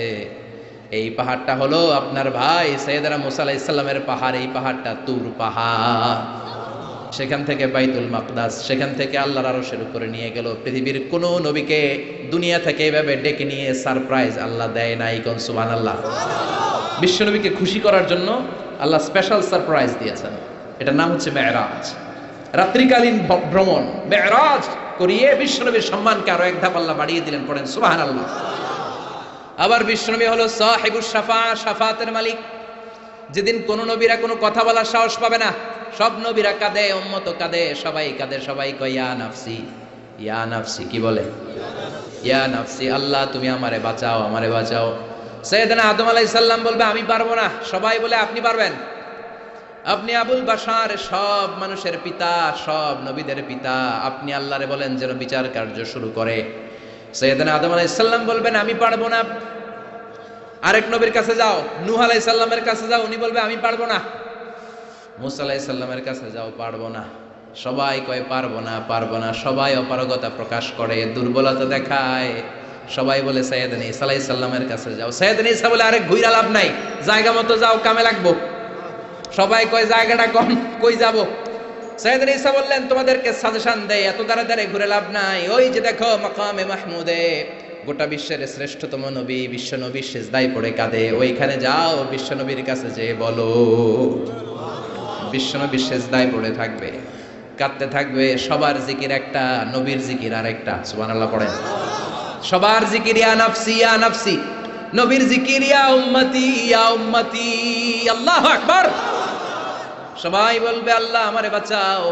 এই পাহাড়টা হলো আপনার ভাই সাইয়েদনা মুসা আলাইহিস সালামের পাহাড়। এই পাহাড়টা তুর পাহাড়। সেখান থেকে বাইতুল মাকদাস, সেখান থেকে আল্লাহর আরশের উপরে নিয়ে গেল। পৃথিবীর কোন নবীকে দুনিয়া থেকে এভাবে ডেকে নিয়ে সারপ্রাইজ আল্লাহ দেয় নাই। কোন সুবহানাল্লাহ। বিশ্বনবীকে খুশি করার জন্য আল্লাহ স্পেশাল সারপ্রাইজ দিয়েছেন। এটার নাম হচ্ছে মেরাজ, রাত্রিকালীন ভ্রমণ। মেরাজ করিয়ে বিশ্বনবীর সম্মানকে আরো এক ধাপ আল্লাহ বাড়িয়ে দিলেন। পড়েন সুবহানাল্লাহ। আবার বিশ্বনবী হলো সাহিবুস শাফা, শাফাতের মালিক। যেদিন কোন নবীরা কোনো কথা বলার সাহস পাবে না, সব নবীরা কাঁদে, উম্মত কাঁদে, সবাই কাঁদে, সবাই কয় ইয়া নাফসি, ইয়া নাফসি। কি বলে? ইয়া নাফসি, আল্লাহ তুমি আমারে বাঁচাও, আমারে বাঁচাও। সাইয়েদনা আদম আলাইহিস সালাম বলবে আমি পারবো না, সবাই বলে আপনি পারবেন। আপনি আবুল বাশার, সব মানুষের পিতা, সব নবীদের পিতা, আপনি আল্লাহরে বলেন যেন বিচার কার্য শুরু করে। সাইয়েদনা আদম আলাইহিস সালাম বলবেন আমি পারবো না। আরেক নবীর কাছে যাও, নূহ আলাইহিস সালামের কাছে যাও, উনি বলবে আমি পারবো না। মুসা আলাইহিস সালামের কাছে যাও, পারবো না। সবাই কয় পারবো না, পারবো না। সবাই অপারগতা প্রকাশ করে, দুর্বলতা দেখায়। সবাই বলে সাইয়েদনা ঈসা আলাইহিস সালামের কাছে যাও। সাইয়েদনা ঈসা বলে আরে ঘুইরা লাভ নাই, জায়গা মতো যাও, কামে লাগবো। সবাই কয় জায়গাটা কম, কই যাব? সাইয়েদনা ঈসা বললেন তোমাদেরকে সাজেশন দেয়, এত দাঁড়ায় ঘুরে লাভ নাই। ওই যে দেখো মাকামে মাহমুদে, গোটা বিশ্বের শ্রেষ্ঠতম নবী, বিশ্ব নবী সিজদায় পড়ে কাঁদে, ওইখানে যাও, বিশ্ব নবীর কাছে যেয়ে বলো। বিশ্ব নবী সিজদায় পড়ে থাকবে, কাঁদতে থাকবে। সবার জিকির একটা, নবীর জিকির আরেকটা। সুবহানাল্লাহ পড়েন। সবার জিকির ইয়া নাফসি, ইয়া নাফসি। নবীর জিকির ইয়া উম্মতি, ইয়া উম্মতি। আল্লাহু আকবার। সবাই বলবে আল্লাহ আমারে বাঁচাও,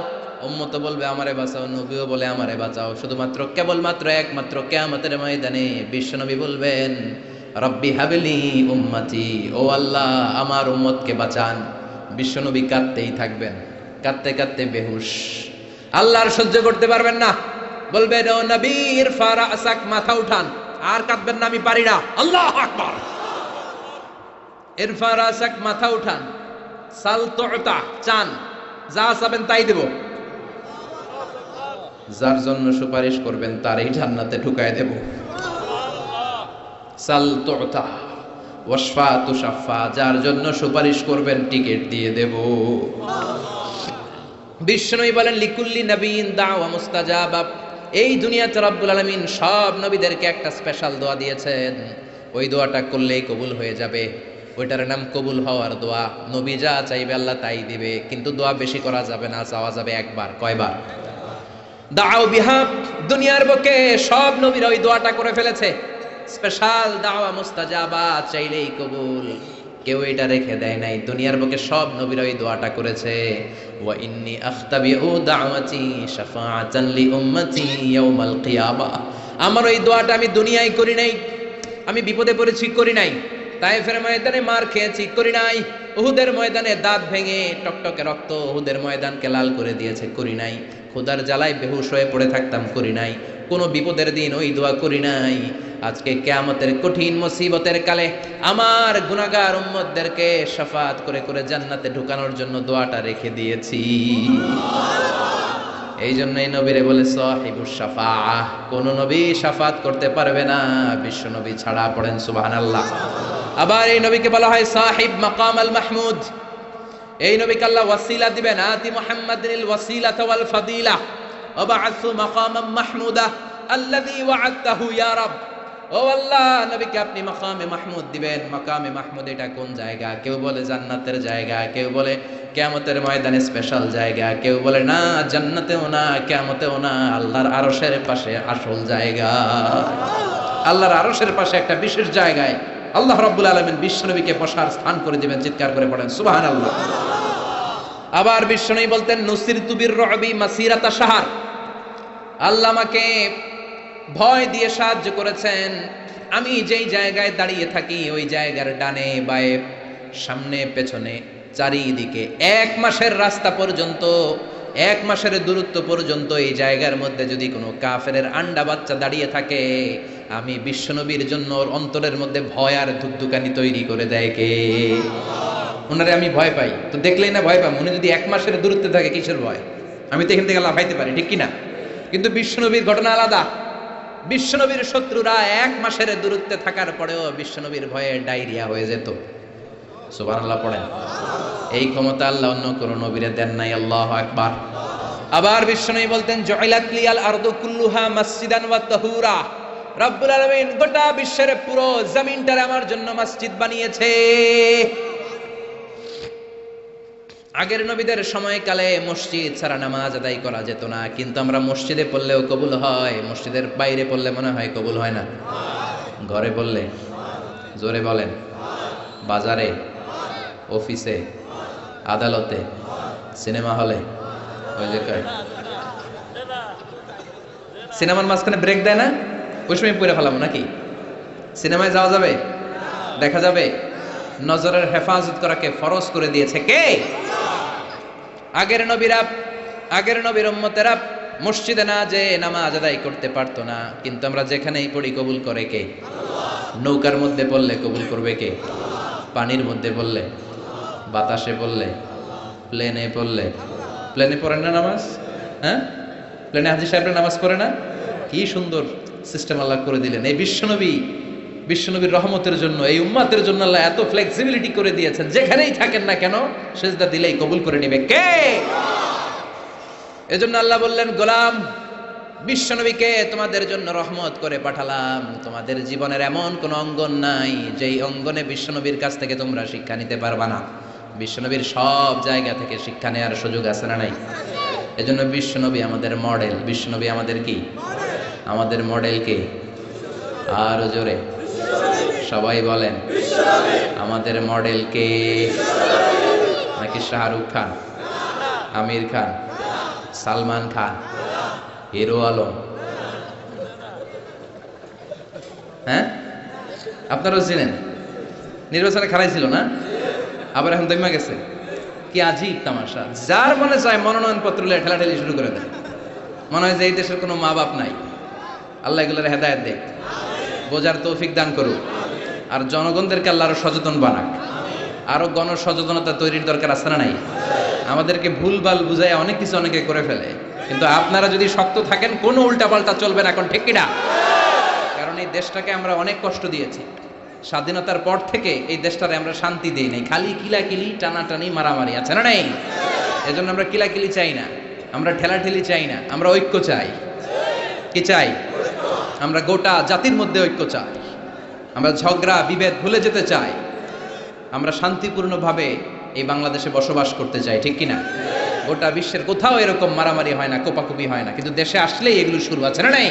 উম্মত বলবে আমারে বাঁচাও, নবীও বলে আমারে বাঁচাও। শুধুমাত্র কেবলমাত্র একমাত্র কিয়ামতের ময়দানে বিশ্বনবী বলবেন রব্বি হাবলি উম্মতি, ও আল্লাহ আমার উম্মতকে বাঁচান। বিশ্বনবী কাঁদতেই থাকবেন, কাঁদতে কাঁদতে বেহুশ, আল্লাহর সহ্য করতে পারবেন না, বলবেন ও নবী ইরফা রাসাক, মাথা উঠান, আর কাঁদবেন না, আমি পারি না। আল্লাহু আকবার। ইরফা রাসাক, মাথা উঠান, সাল তুতা, চান, যা চাবেন তাই দেব। যার জন্য সুপারিশ করবেন তারই জান্নাতে ঢুকায় দেব। সাল তুতা ওয়াশফা তুশাফা, যার জন্য সুপারিশ করবেন টিকিট দিয়ে দেব। বিষ্ণুই বলেন লিকুল্লি নবীন দাওয়া মুস্তাজাবা, এই দুনিয়াতে রব্বুল আলামিন সব নবীদেরকে একটা স্পেশাল দোয়া দিয়েছেন, ওই দোয়াটা করলেই কবুল হয়ে যাবে। ওইটার নাম কবুল হওয়ার দোয়া। নবী যা চাইবে আল্লাহ তাই দিবে, কিন্তু দোয়া বেশি করা যাবে না, চাওয়া যাবে একবার। কয়বার? দাও বিহা, দুনিয়ার বুকে সব নবীরা ওই দোয়াটা করে ফেলেছে, স্পেশাল দাওয়া মুস্তাজাবা, চাইলেই কবুল। কেউ এটা রেখে দেয় নাই, দুনিয়ার বুকে সব নবীরা ওই দোয়াটা করেছে। ওয়া ইন্নী আখতাবিউ দাওয়াতি শাফাআতান লি উম্মতি ইয়াউমাল কিয়ামা, আমার ওই দোয়াটা আমি দুনিয়ায় করি নাই, আমি বিপদে পড়েছি করি নাই, তায়েফের ময়দানে মার খেয়েছি করি নাই, উহুদের ময়দানে দাঁত ভেঙে টকটকে রক্ত উহুদের ময়দানকে লাল করে দিয়েছে করি নাই, ক্ষুধার জ্বালায় বেহুশ হয়ে পড়ে থাকতাম করি নাই, কোনো বিপদের দিন ওই দোয়া করি নাই। আজকে কিয়ামতের কঠিন মুসিবতের কালে আমার গুনাহগার উম্মতদেরকে শাফাত করে করে জান্নাতে ঢুকানোর জন্য দোয়াটা রেখে দিয়েছি। এই জন্যই নবীরে বলে সাহিবুস শাফাআহ, কোন নবী শাফাত করতে পারবে না বিশ্ব নবী ছাড়া। পড়েন সুবহানাল্লাহ। আবার এই নবীকে বলা হয় সাহিব মাকাম আল মাহমুদ, এই নবীকে আল্লাহ ওয়াসিলা দিবেন, আতি মুহাম্মাদিল ওয়াসিলাতা ওয়াল ফাদিলা ওয়া বা'আসু মাকামান মাহমুদা আল্লাযী ওয়া'আদতাহু ইয়া রাব। ও আল্লাহ, নবীকে আপনি মাকামে মাহমুদ দিবেন। মাকামে মাহমুদ এটা কোন জায়গা? কেউ বলে জান্নাতের জায়গা, কেউ বলে কিয়ামতের ময়দানে স্পেশাল জায়গা, কেউ বলে না জান্নাতেও না কিয়ামতেও না, আল্লাহর আরশের পাশে আসল জায়গা। আল্লাহর আরশের পাশে একটা বিশেষ জায়গায় আল্লাহ রাব্বুল আলামিন বিশ্বনবীকে বসার স্থান করে দিবেন। চিৎকার করে পড়েন সুবহানাল্লাহ। আবার বিশ্বনবী বলতেন নুসিরতু বির-রু'বি মাসিরাতা শাহর, আল্লাহ আমাকে ভয় দিয়ে সাহায্য করেছেন, আমি যেই জায়গায় দাঁড়িয়ে থাকি ওই জায়গার ডানে বায়ে সামনে পেছনে চারিদিকে 1 মাসের রাস্তা পর্যন্ত, 1 মাসের দূরত্ব পর্যন্ত এই জায়গার মধ্যে যদি কোনো কাফেরের আন্ডা বাচ্চা দাঁড়িয়ে থাকে, আমি বিশ্বনবীর জন্য ওর অন্তরের মধ্যে ভয় আর ধুকধুকানি তৈরি করে দেয় কে? ওনারে আমি ভয় পাই, তো দেখলেই না ভয় পাই। উনি যদি 1 মাসের দূরত্বে থাকে কিসের ভয়? আমি তো এখান থেকে লাফাইতে পারি, ঠিক কিনা? কিন্তু বিশ্বনবীর ঘটনা আলাদা। বিশ্বনবীর শত্রুরা 1 মাসের দূরত্বে থাকার পরেও বিশ্বনবীর ভয়ে ডায়রিয়া হয়ে যেত। সুবহানাল্লাহ পড়েন। এই ক্ষমতা আল্লাহ অন্য কোন নবীরে দেন নাই। আল্লাহু আকবার। আবার বিশ্বনবী বলতেন জুইলাত লিয়াল আরদু কুল্লুহা মাসজিদান ওয়া তাহুরা, রব্বুল আলামিন গোটা বিশ্বের পুরো জমিনটারে আমার জন্য মসজিদ বানিয়েছে। আগের নবীদের সময়কালে মসজিদ ছাড়া নামাজ আদায় করা যেত না, কিন্তু আমরা মসজিদে পড়লেও কবুল হয়, মসজিদের বাইরে পড়লে মনে হয় কবুল হয় না? ঘরে পড়লে? জোরে বলেন। বাজারে, অফিসে, আদালতে, সিনেমা হলে, ওই যে সিনেমার মাঝখানে ব্রেক দেয় না, ওই সময় পড়ে ফেলাম নাকি? সিনেমায় যাওয়া যাবে? দেখা যাবে? নজরের হেফাজত করাকে ফরজ করে দিয়েছে কে? আগের নবীরা, আগের নবীর উম্মতেরা মসজিদে না যে নামাজ আদায় করতে পারতো না, কিন্তু আমরা যেখানেই পড়ি কবুল করে কে? নৌকার মধ্যে পড়লে কবুল করবে কে? পানির মধ্যে পড়লে, বাতাসে পড়লে, প্লেনে পড়লে। প্লেনে পড়েন না নামাজ? হ্যাঁ, প্লেনে হাজী সাহেবরা নামাজ পড়ে না? কি সুন্দর সিস্টেম আল্লাহ করে দিলেন। এই বিশ্বনবীর রহমতের জন্য, এই উম্মাতের জন্য আল্লাহ এত ফ্লেক্সিবিলিটি করে দিয়েছেন, যেখানেই থাকেন না কেন সেজদা দিলেই কবুল করে নেবে কে? এজন্য আল্লাহ বললেন গোলাম, বিশ্বনবীকে তোমাদের জন্য রহমত করে পাঠালাম। তোমাদের জীবনের এমন কোন অঙ্গন নাই যেই অঙ্গনে বিশ্বনবীর কাছ থেকে তোমরা শিক্ষা নিতে পারবা না। বিশ্বনবীর সব জায়গা থেকে শিক্ষা নেওয়ার সুযোগ আছে না নাই? এজন্য বিশ্বনবী আমাদের মডেল। বিশ্বনবী আমাদের কি? আমাদের মডেল কে? আর জোরে সবাই বলেন আমাদের মডেল কে? নাকি শাহরুখ খান, আমির খান, সালমান খান, হিরো আলম? হ্যাঁ, আপনারাও চিনেন। নির্বাচনে খারাই ছিল না, আবার এখন দমা গেছে। কি আজীব তামাশা, যার মনে চায় মনোনয়ন পত্র লিয়ে ঠেলাঠেলি শুরু করে দেয়, মনে হয় যে এই দেশের কোনো মা বাপ নাই। আল্লাহ এগুলোর হেদায়েত দেখ, বোঝার তৌফিক দান করুক, আর জনগণদেরকে আল্লাহ আরো সচেতন বানাক। আরো গণসচেতনতা তৈরির দরকার আছে না নাই? আমাদেরকে ভুলভাল বুঝায় অনেক কিছু অনেকে করে ফেলে, কিন্তু আপনারা যদি শক্ত থাকেন কোনো উল্টাপাল্টা চলবে না, এখন ঠিক কিনা? কারণ এই দেশটাকে আমরা অনেক কষ্ট দিয়েছি, স্বাধীনতার পর থেকে এই দেশটারে আমরা শান্তি দিই নাই, খালি কিলাকিলি টানাটানি মারামারি, আছে না নাই? এজন্য আমরা কিলাকিলি চাই না, আমরা ঠেলাঠেলি চাই না, আমরা ঐক্য চাই। কি চাই? আমরা গোটা জাতির মধ্যে ঐক্য চাই, আমরা ঝগড়া বিভেদ ভুলে যেতে চাই, আমরা শান্তিপূর্ণভাবে এই বাংলাদেশে বসবাস করতে চাই, ঠিক কিনা? গোটা বিশ্বের কোথাও এরকম মারামারি হয় না, কোপাকুপি হয় না, কিন্তু দেশে আসলেই এগুলো শুরু, আছে না নাই?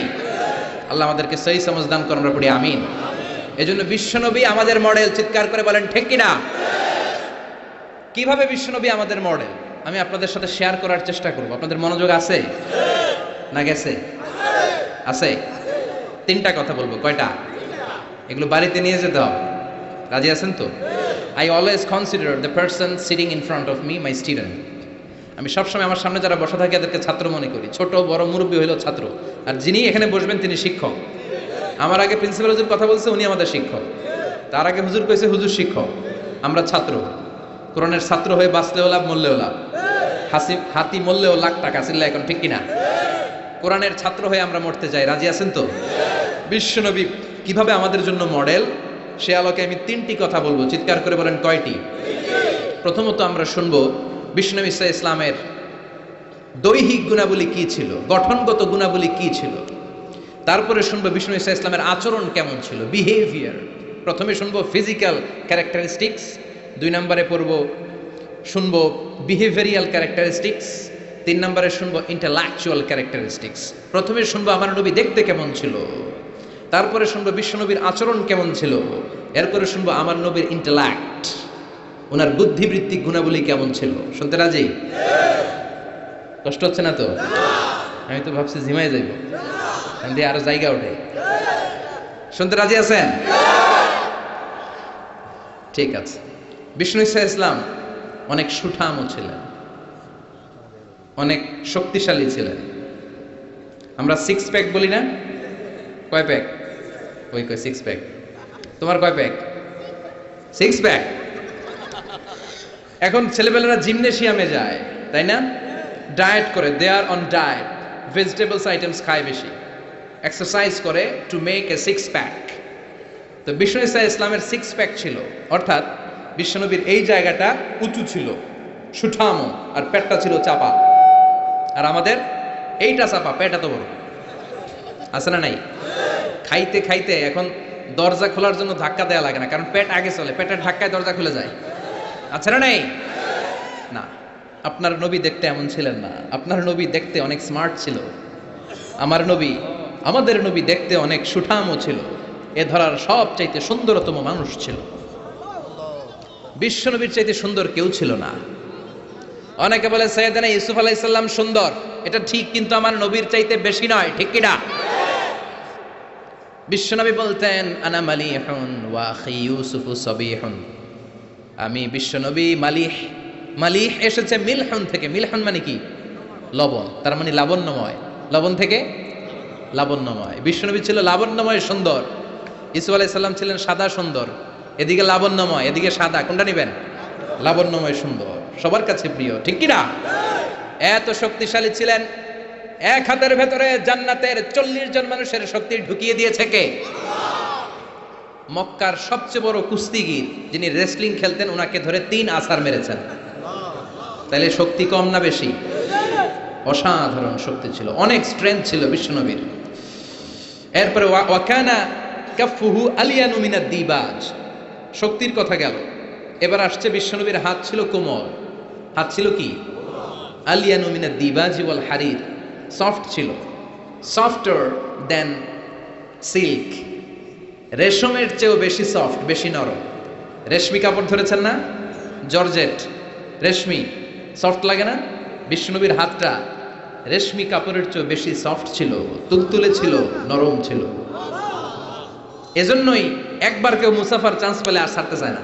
আল্লাহ আমাদেরকে সহি সমঝ দান করুন, আমরা পড়ি আমিন। এজন্য বিশ্বনবী আমাদের মডেল, চিৎকার করে বলেন ঠিক কিনা? কিভাবে বিশ্বনবী আমাদের মডেল আমি আপনাদের সাথে শেয়ার করার চেষ্টা করব। আপনাদের মনোযোগ আছে না গেছে? আছে। তিনটা কথা বলবো। কয়টা? এগুলো বাড়িতে নিয়ে যেতে হবে। রাজি আছেন তো? I always consider the person sitting in front of me my student. আমি সবসময় আমার সামনে যারা বসা থাকে এদেরকে ছাত্র মনে করি, ছোট বড় মুরব্বী হইলেও ছাত্র, আর যিনি এখানে বসবেন তিনি শিক্ষক। আমার আগে প্রিন্সিপাল হুজুর কথা বলছে, উনি আমাদের শিক্ষক। তার আগে হুজুর কইছে, হুজুর শিক্ষক, আমরা ছাত্র। কোরআনের ছাত্র হয়ে বাঁচলেও লাভ, মরলেও লাভ। হাতি মরলেও লাখ টাকা চিল্লা, এখন ঠিক কিনা? কোরআনের ছাত্র হয়ে আমরা মরতে চাই। রাজি আছেন তো? বিশ্বনবী কিভাবে আমাদের জন্য মডেল, সে আলোকে আমি তিনটি কথা বলবো। চিৎকার করে বলেন কয়টি? প্রথমত আমরা শুনবো বিশ্বনবী ইসলামের দৈহিক গুণাবলী কি ছিল, গঠনগত গুণাবলী কি ছিল। তারপরে শুনবো বিষ্ণু ইসা ইসলামের আচরণ কেমন ছিল, বিহেভিয়ার। প্রথমে শুনবো ফিজিক্যাল ক্যারেক্টারিস্টিক্স, 2 নম্বরে শুনবো বিহেভিয়ারিয়াল ক্যারেক্টারিস্টিক্স, 3 নম্বরে শুনবো ইন্টেলেকচুয়াল ক্যারেক্টারিস্টিক্স। প্রথমে শুনবো আমার নবী দেখতে কেমন ছিল, তারপরে শুনবো বিশ্বনবীর আচরণ কেমন ছিল, এরপরে শুনবো আমার নবীর ইন্টেলেক্ট, ওনার বুদ্ধিবৃত্তিক গুণাবলী কেমন ছিল। শুনতে রাজি? কষ্ট হচ্ছে না তো? আমি তো ভাবছি ঝিমাই যাইব, আরো জায়গা ওঠে। শুনতে রাজি আছেন? ঠিক আছে। বিষ্ণু ইসা ইসলাম অনেক সুঠামও ছিলেন, অনেক শক্তিশালী ছিলেন। আমরা 6 প্যাক বলি না? কয় প্যাক? ওই কয় 6 প্যাক। তোমার কয় প্যাক? 6 প্যাক। এখন ছেলেবেলারা জিমনেশিয়ামে যায়, তাই না? ডায়েট করে, দে আর অন ডায়েট, ভেজিটেবলস আইটেমস খায় বেশি, এক্সারসাইজ করে টু মেক এ 6 প্যাক। তো বিষ্ণু ইসা ইসলামের 6 প্যাক ছিল, অর্থাৎ বিশ্বনবীর এই জায়গাটা উঁচু ছিল, সুঠামো, আর পেটটা ছিল চাপা। আর আমাদের এইটা চাপা, পেট এত বড়, আছে না নাই? খাইতে খাইতে এখন দরজা খোলার জন্য ধাক্কা দেওয়া লাগে না, কারণ পেট আগে চলে, পেটের ধাক্কায় দরজা খুলে যায়, আছে না নাই? না, আপনার নবী দেখতে এমন ছিলেন না। আপনার নবী দেখতে অনেক স্মার্ট ছিল। আমাদের নবী দেখতে অনেক সুঠামও ছিল, এ ধরার সবচাইতে সুন্দরতম মানুষ ছিল। বিশ্বনবীর চাইতে সুন্দর কেউ ছিল না। অনেকে বলে সাইয়েদনা ইউসুফ আলাইহিস সালাম সুন্দর, এটা ঠিক, কিন্তু আমার নবীর চাইতে বেশি নয়, ঠিক কি না? বিশ্বনবী বলতেন আনা মালিহুন ওয়া আখি ইউসুফু সাবিহুন, আমি বিশ্বনবী মালিহ। মালিহ এসেছে মিলহুন থেকে। মিলহুন মানে কি? লবণ, তার মানে লাবণ্যময়। লবণ থেকে লাবণ্যময়। বিশ্বনবী ছিল লাবণ্যময়, সুন্দর। ইউসুফ আলাইহিস সালাম ছিলেন সাদা সুন্দর, এদিকে লাবণ্যময়, এদিকে সাদা, কোনটা নেবেন? লাবণ্যময় সুন্দর, সবার কাছে প্রিয়, ঠিক কি না? এত শক্তিশালী ছিলেন, এক হাতের ভেতরে জান্নাতের 40 জন মানুষের শক্তি ঢুকিয়ে দিয়েছে কে? মক্কার সবচেয়ে বড় কুস্তিগির যিনি রেসলিং খেলতেন, ওনাকে ধরে 3 আছাড় মেরেছেন। তাহলে শক্তি কম না বেশি? অসাধারণ শক্তি ছিল, অনেক স্ট্রেংথ ছিল বিশ্বনবীর। এরপরে ওয়াকানা কাফুহু আলিয়ানু মিনাদ দিবাজ, শক্তির কথা গেল। এবার আসছে বিশ্বনবীর হাত ছিল কোমল। হাত ছিল কি? আলিয়ানু মিনাদ দিবাজ ওয়াল হারির, সফট ছিল, সফটার দেন সিল্ক, রেশমের চেয়েও বেশি সফট, বেশি নরম। রেশমি কাপড় ধরেছেন না? জর্জেট, রেশমি, সফট লাগে না? বিশ্বনবীর হাতটা রেশমি কাপড়ের চেয়েও বেশি সফট ছিল, তুলতুলে ছিল, নরম ছিল। এজন্যই একবার কেউ মুসাফার চান্স পেলে আর ছাড়তে চায় না।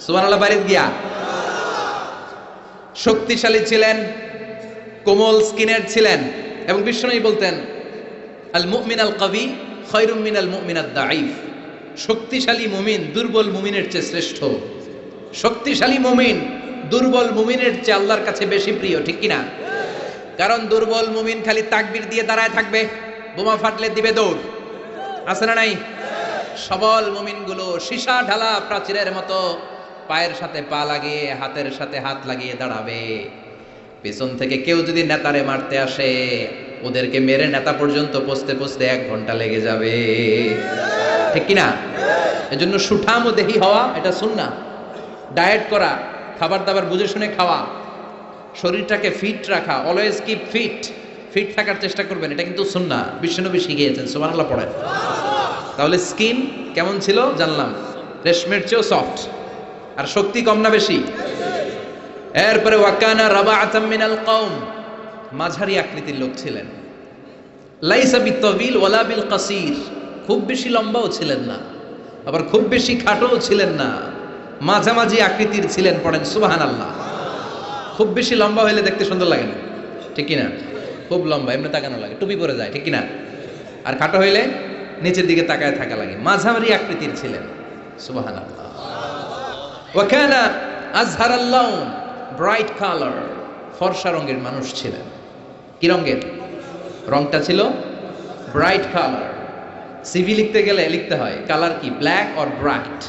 সুবহানাল্লাহ, বাড়িতে গিয়া শক্তিশালী ছিলেন, কোমল স্কিনের ছিলেন, এবং বিশ্বনবী বলতেন আল মুমিন আল কবি খায়রুম মিনাল মুমিন আদ দাঈফ। শক্তিশালী মুমিন দুর্বল মুমিনের চেয়ে শ্রেষ্ঠ। শক্তিশালী মুমিন দুর্বল মুমিনের চেয়ে আল্লাহর কাছে বেশি প্রিয়, ঠিক কিনা? কারণ দুর্বল মুমিন খালি তাকবীর দিয়ে দাঁড়ায় থাকবে, বোমা ফাটলে দিবে দৌড়, আছে না নাই? সবল মুমিনগুলো সীসা ঢালা প্রাচীরের মতো পায়ের সাথে পা লাগিয়ে হাতের সাথে হাত লাগিয়ে দাঁড়াবে। পেছন থেকে কেউ যদি নেতারে মারতে আসে, ওদেরকে মেরে নেতা পর্যন্ত পৌঁছতে পৌঁছতে 1 ঘন্টা লেগে যাবে, ঠিক কিনা? এজন্য সুঠাম ও দেহি হওয়া এটা সুন্নাহ। ডায়েট করা, খাবার দাবার বুঝে শুনে খাওয়া, শরীরটাকে ফিট রাখা, অলওয়েজ কিপ ফিট, ফিট থাকার চেষ্টা করবেন, এটা কিন্তু সুন্নাহ। বিশ্বনবী শিখিয়েছেন, সুবহানাল্লাহ পড়েন। তাহলে স্কিন কেমন ছিল জানলাম, রেশমের চেয়েও সফট। আর শক্তি কম না বেশি? এরপরে ওয়াকানা রাবাআতাম মিনাল কওম, মাঝারি আকৃতির লোক ছিলেন। লাইসা বিতাবিল ওয়ালা বিল কাসির, খুব বেশি লম্বাও ছিলেন না, আবার খুব বেশি খাটোও ছিলেন না, মাঝামাঝি আকৃতির ছিলেন। পড়েন সুবহানাল্লাহ। খুব বেশি লম্বা হলে দেখতে সুন্দর লাগে না, ঠিক কিনা? খুব লম্বা এমনি তাকানো লাগে, টুপি পরে যায়, ঠিক কিনা? আর খাটো হইলে নিচের দিকে তাকায় থাকা লাগে। মাঝামাঝি আকৃতির ছিলেন, সুবহানাল্লাহ। ওয়াকানা আজহারাল লাউন, ব্রাইট কালার, ফর্সা রঙের মানুষ ছিলেন। কি রঙের? রংটা ছিল ব্রাইট কালার। সিভি লিখতে গেলে লিখতে হয় কালার কি, ব্ল্যাক অর ব্রাইট।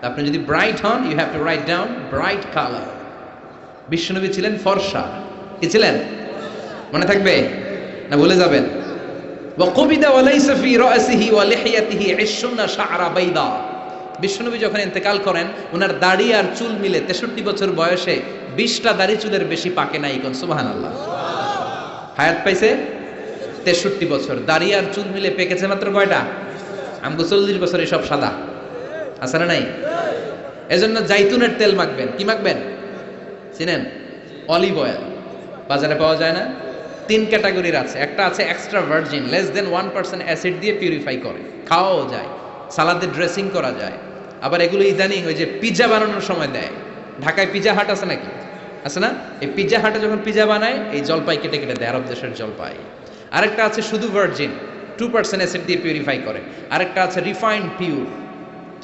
আপনি যদি ব্রাইট হন, you have to write down bright colour. বিশ্বনবী ছিলেন ফর্সা। কি ছিলেন? মনে থাকবে না ভুলে যাবেন? ওয়াকুবিদা ওয়ালাইসা ফি রাসিহি ওয়া লিহিয়াতিহি 20 শা'রা বাইদা। বিশ্বনবী যখন ইন্তেকাল করেন, ওনার দাড়ি আর চুল মিলে 63 বছর বয়সে 20টা দাড়ি চুলের বেশি পাকে নাই। কোন সুবহানাল্লাহ। হায়াত পাইছে 63 বছর, দাড়ি আর চুল মিলে পেকেছে মাত্র কয়টা? আমগো 40 বছরে সব সাদা, আছে না নাই? এজন্য জাইতুনের তেল মাখবেন। কি মাখবেন? চিনেন? Olive oil. বাজারে পাওয়া যায় না? 3 ক্যাটাগরির আছে। একটা আছে extra virgin, less than 1% acid দিয়ে পিউরিফাই করে, খাওয়াও যায়, সালাদে ড্রেসিং করা যায়। আবার এগুলো ইদানিং ওই যে পিৎজা বানানোর সময় দেয়। ঢাকায় পিৎজা হাট আছে নাকি? আছে না? এই পিৎজা হাটে যখন পিৎজা বানায়, এই জলপাই কেটে কেটে দেয়, আরব দেশের জলপাই। আরেকটা আছে শুধু ভার্জিন, 2% অ্যাসিড দিয়ে পিউরিফাই করে। আরেকটা আছে রিফাইন্ড পিউর,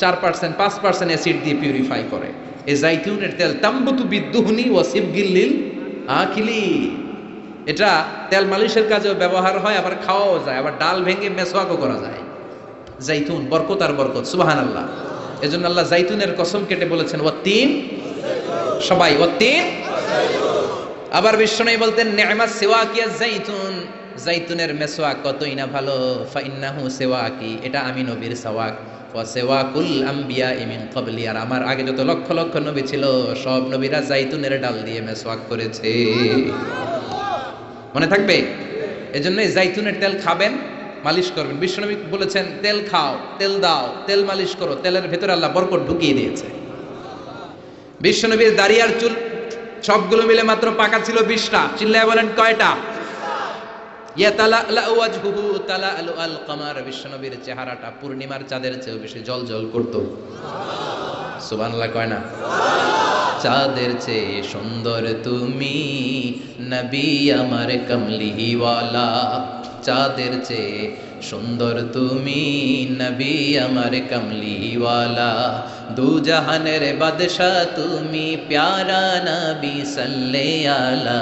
4% 5% অ্যাসিড দিয়ে পিউরিফাই করে। এই জাইতুনের তেল তাম্বুতু বিদ্দুহনি ওয়া সিবগিল আকিলি, এটা তেল মালিশের কাজেও ব্যবহার হয়, আবার খাওয়াও যায়, আবার ডাল ভেঙে মেসওয়াকও করা যায়। জাইতুন বরকত আর বরকত, সুবহানাল্লাহ। এজন্য আল্লাহ জাইতুনের কসম কেটে বলেছেন ওয়াত্তিন, সবাই ওয়াত্তিন। আবার বিশ্বনবী বলতেন নি'মাস সিওয়াকিয়াজ জাইতুন, জাইতুনের মেসওয়াক কতই না ভালো। ফাইন্নাহু সিওয়াকি, এটা আমি নবীর সাওয়াক। ওয়া সিওয়াকুল আমবিয়া মিন ক্বাবলি, আর আমার আগে যত লক্ষ লক্ষ নবী ছিল, সব নবীরা জাইতুনের ডাল দিয়ে মেসওয়াক করেছে। মনে থাকবে? এজন্য জাইতুনের তেল খাবেন, মালিশ করবেন। বিশ্বনবী বলেছেন তেল খাও, তেল দাও, তেল মালিশ করো, তেলের ভেতরে আল্লাহ বরকত ঢুকিয়ে দিয়েছে। বিশ্বনবীর দাড়ি আর চুল সবগুলো মিলে মাত্র পাকা ছিল 20টা। চিল্লায় বলেন কয়টা? ইয়াতালাআলু ওয়াজহুহু তালাআলু আল কমার, বিশ্বনবীর চেহারাটা পূর্ণিমার চাঁদের চেয়েও বেশি জ্বলজ্বল করত। সুবহানাল্লাহ কয় না? চাঁদের চেয়ে সুন্দর তুমি নবী আমার কমলিওয়ালা, চাঁদের চেয়ে সুন্দর তুমি নবী আমার কমলিওয়ালা, দু জাহানের বাদশাহ তুমি প্যারা নবী সাল্লাল্লাহু আলা,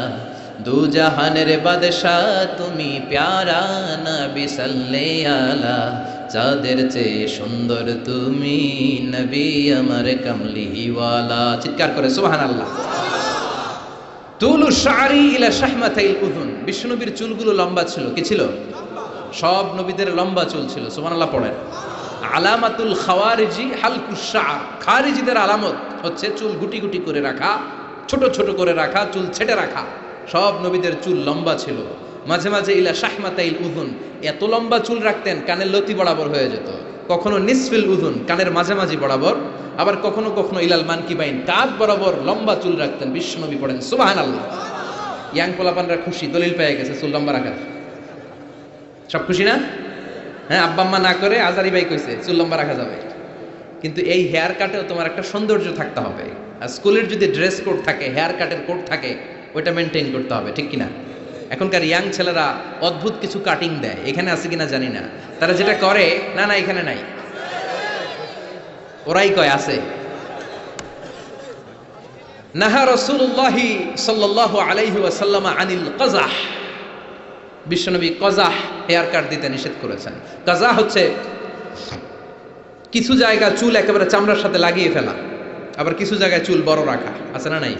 দু জাহানের বাদশাহ তুমি প্যারা নবী সাল্লাল্লাহু আলা, চাঁদের চেয়ে সুন্দর তুমি নবী আমার কমলিওয়ালা। চিৎকার করে সুবহানাল্লাহ। তুলু শারি ইলা শাহমাতাইল উযুন, বিশ্বনবীর চুলগুলো লম্বা ছিল। কি ছিল? সব নবীদের লম্বা চুল ছিল। সুবহানাল্লাহ পড়েন। আলামাতুল খাওয়ারিজি হালকুশ শা'r, খারিজিদের আলামত হচ্ছে চুল গুটি গুটি করে রাখা, ছোট ছোট করে রাখা, চুল ছেটে রাখা। সব নবীদের চুল লম্বা ছিল। মাঝে মাঝে ইলা শাহমাতাইল উযুন, এত লম্বা চুল রাখতেন কানের লতি বরাবর হয়ে যেত। কখনো নিসফিল উযুন, কানের মাঝামাঝি বরাবর, আবার কখনো কখনো ইলাল মানকিবাইন, কাঁধ বরাবর লম্বা চুল রাখতেন বিশ্বনবী। পড়েন সুবহানাল্লাহ। ইয়াং পোলাপানরা খুশি, দলিল পেয়ে গেছে চুল লম্বা রাখার। সব খুশি না? হ্যাঁ, আব্বা আম্মা না করে আজারি ভাই কইছে চুল লম্বা রাখা যাবে। কিন্তু এই হেয়ার কাটেও তোমার একটা সৌন্দর্য থাকতে হবে। আর স্কুলের যদি ড্রেস কোড থাকে, হেয়ার কাটের কোড থাকে, ওইটা মেনটেন করতে হবে, ঠিক কিনা? এখনকার ইয়াং ছেলেরা অদ্ভুত কিছু কাটিং দেয়, এখানে আছে কিনা জানি না। তারা যেটা করে, না না এখানে নাই, ওরাই কয় আছে। নাহা রাসূলুল্লাহি সাল্লাল্লাহু আলাইহি ওয়াসাল্লাম আনিল কাযাহ, বিশ্বনবী কাযাহ হেয়ার কাট দিতে নিষেধ করেছেন। কাযাহ হচ্ছে কিছু জায়গা চুল একেবারে চামড়ার সাথে লাগিয়ে ফেলা, আবার কিছু জায়গায় চুল বড় রাখা, আছে না নাই?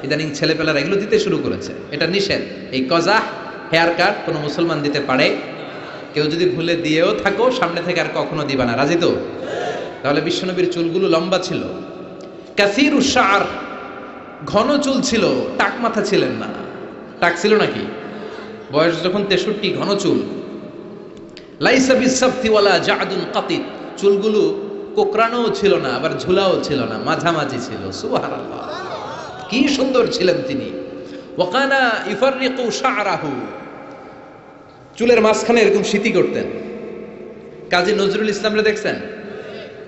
ইদানিং ছেলেপেলারা এগুলো দিতে শুরু করেছে, এটা নিষেধ। এই কাযাহ হেয়ার কাট কোনো মুসলমান দিতে পারে? কেউ যদি ভুলে দিয়েও থাকো, সামনে থেকে আর কখনো দিবা না, রাজি তো? তাহলে বিশ্বনবীর চুলগুলো লম্বা ছিল, কাসীরুশ শা'r, ঘন চুল ছিল, টাক মাথা ছিলেন না। টাক ছিল নাকি? বয়স যখন 63, ঘন চুল। লাইসা বিসাফতি ওয়ালা জা'দুন কাতিত, চুলগুলো কোকড়ানোও ছিল না, আবার ঝুলাও ছিল না, মাঝামাঝি ছিল। সুবহানাল্লাহ, কি সুন্দর ছিলেন তিনি। ওয়াকানা ইফাররিকু শা'রাহু, চুলের মাঝখানে এরকম সিতি করতেন। কাজী নজরুল ইসলামরে দেখছেন?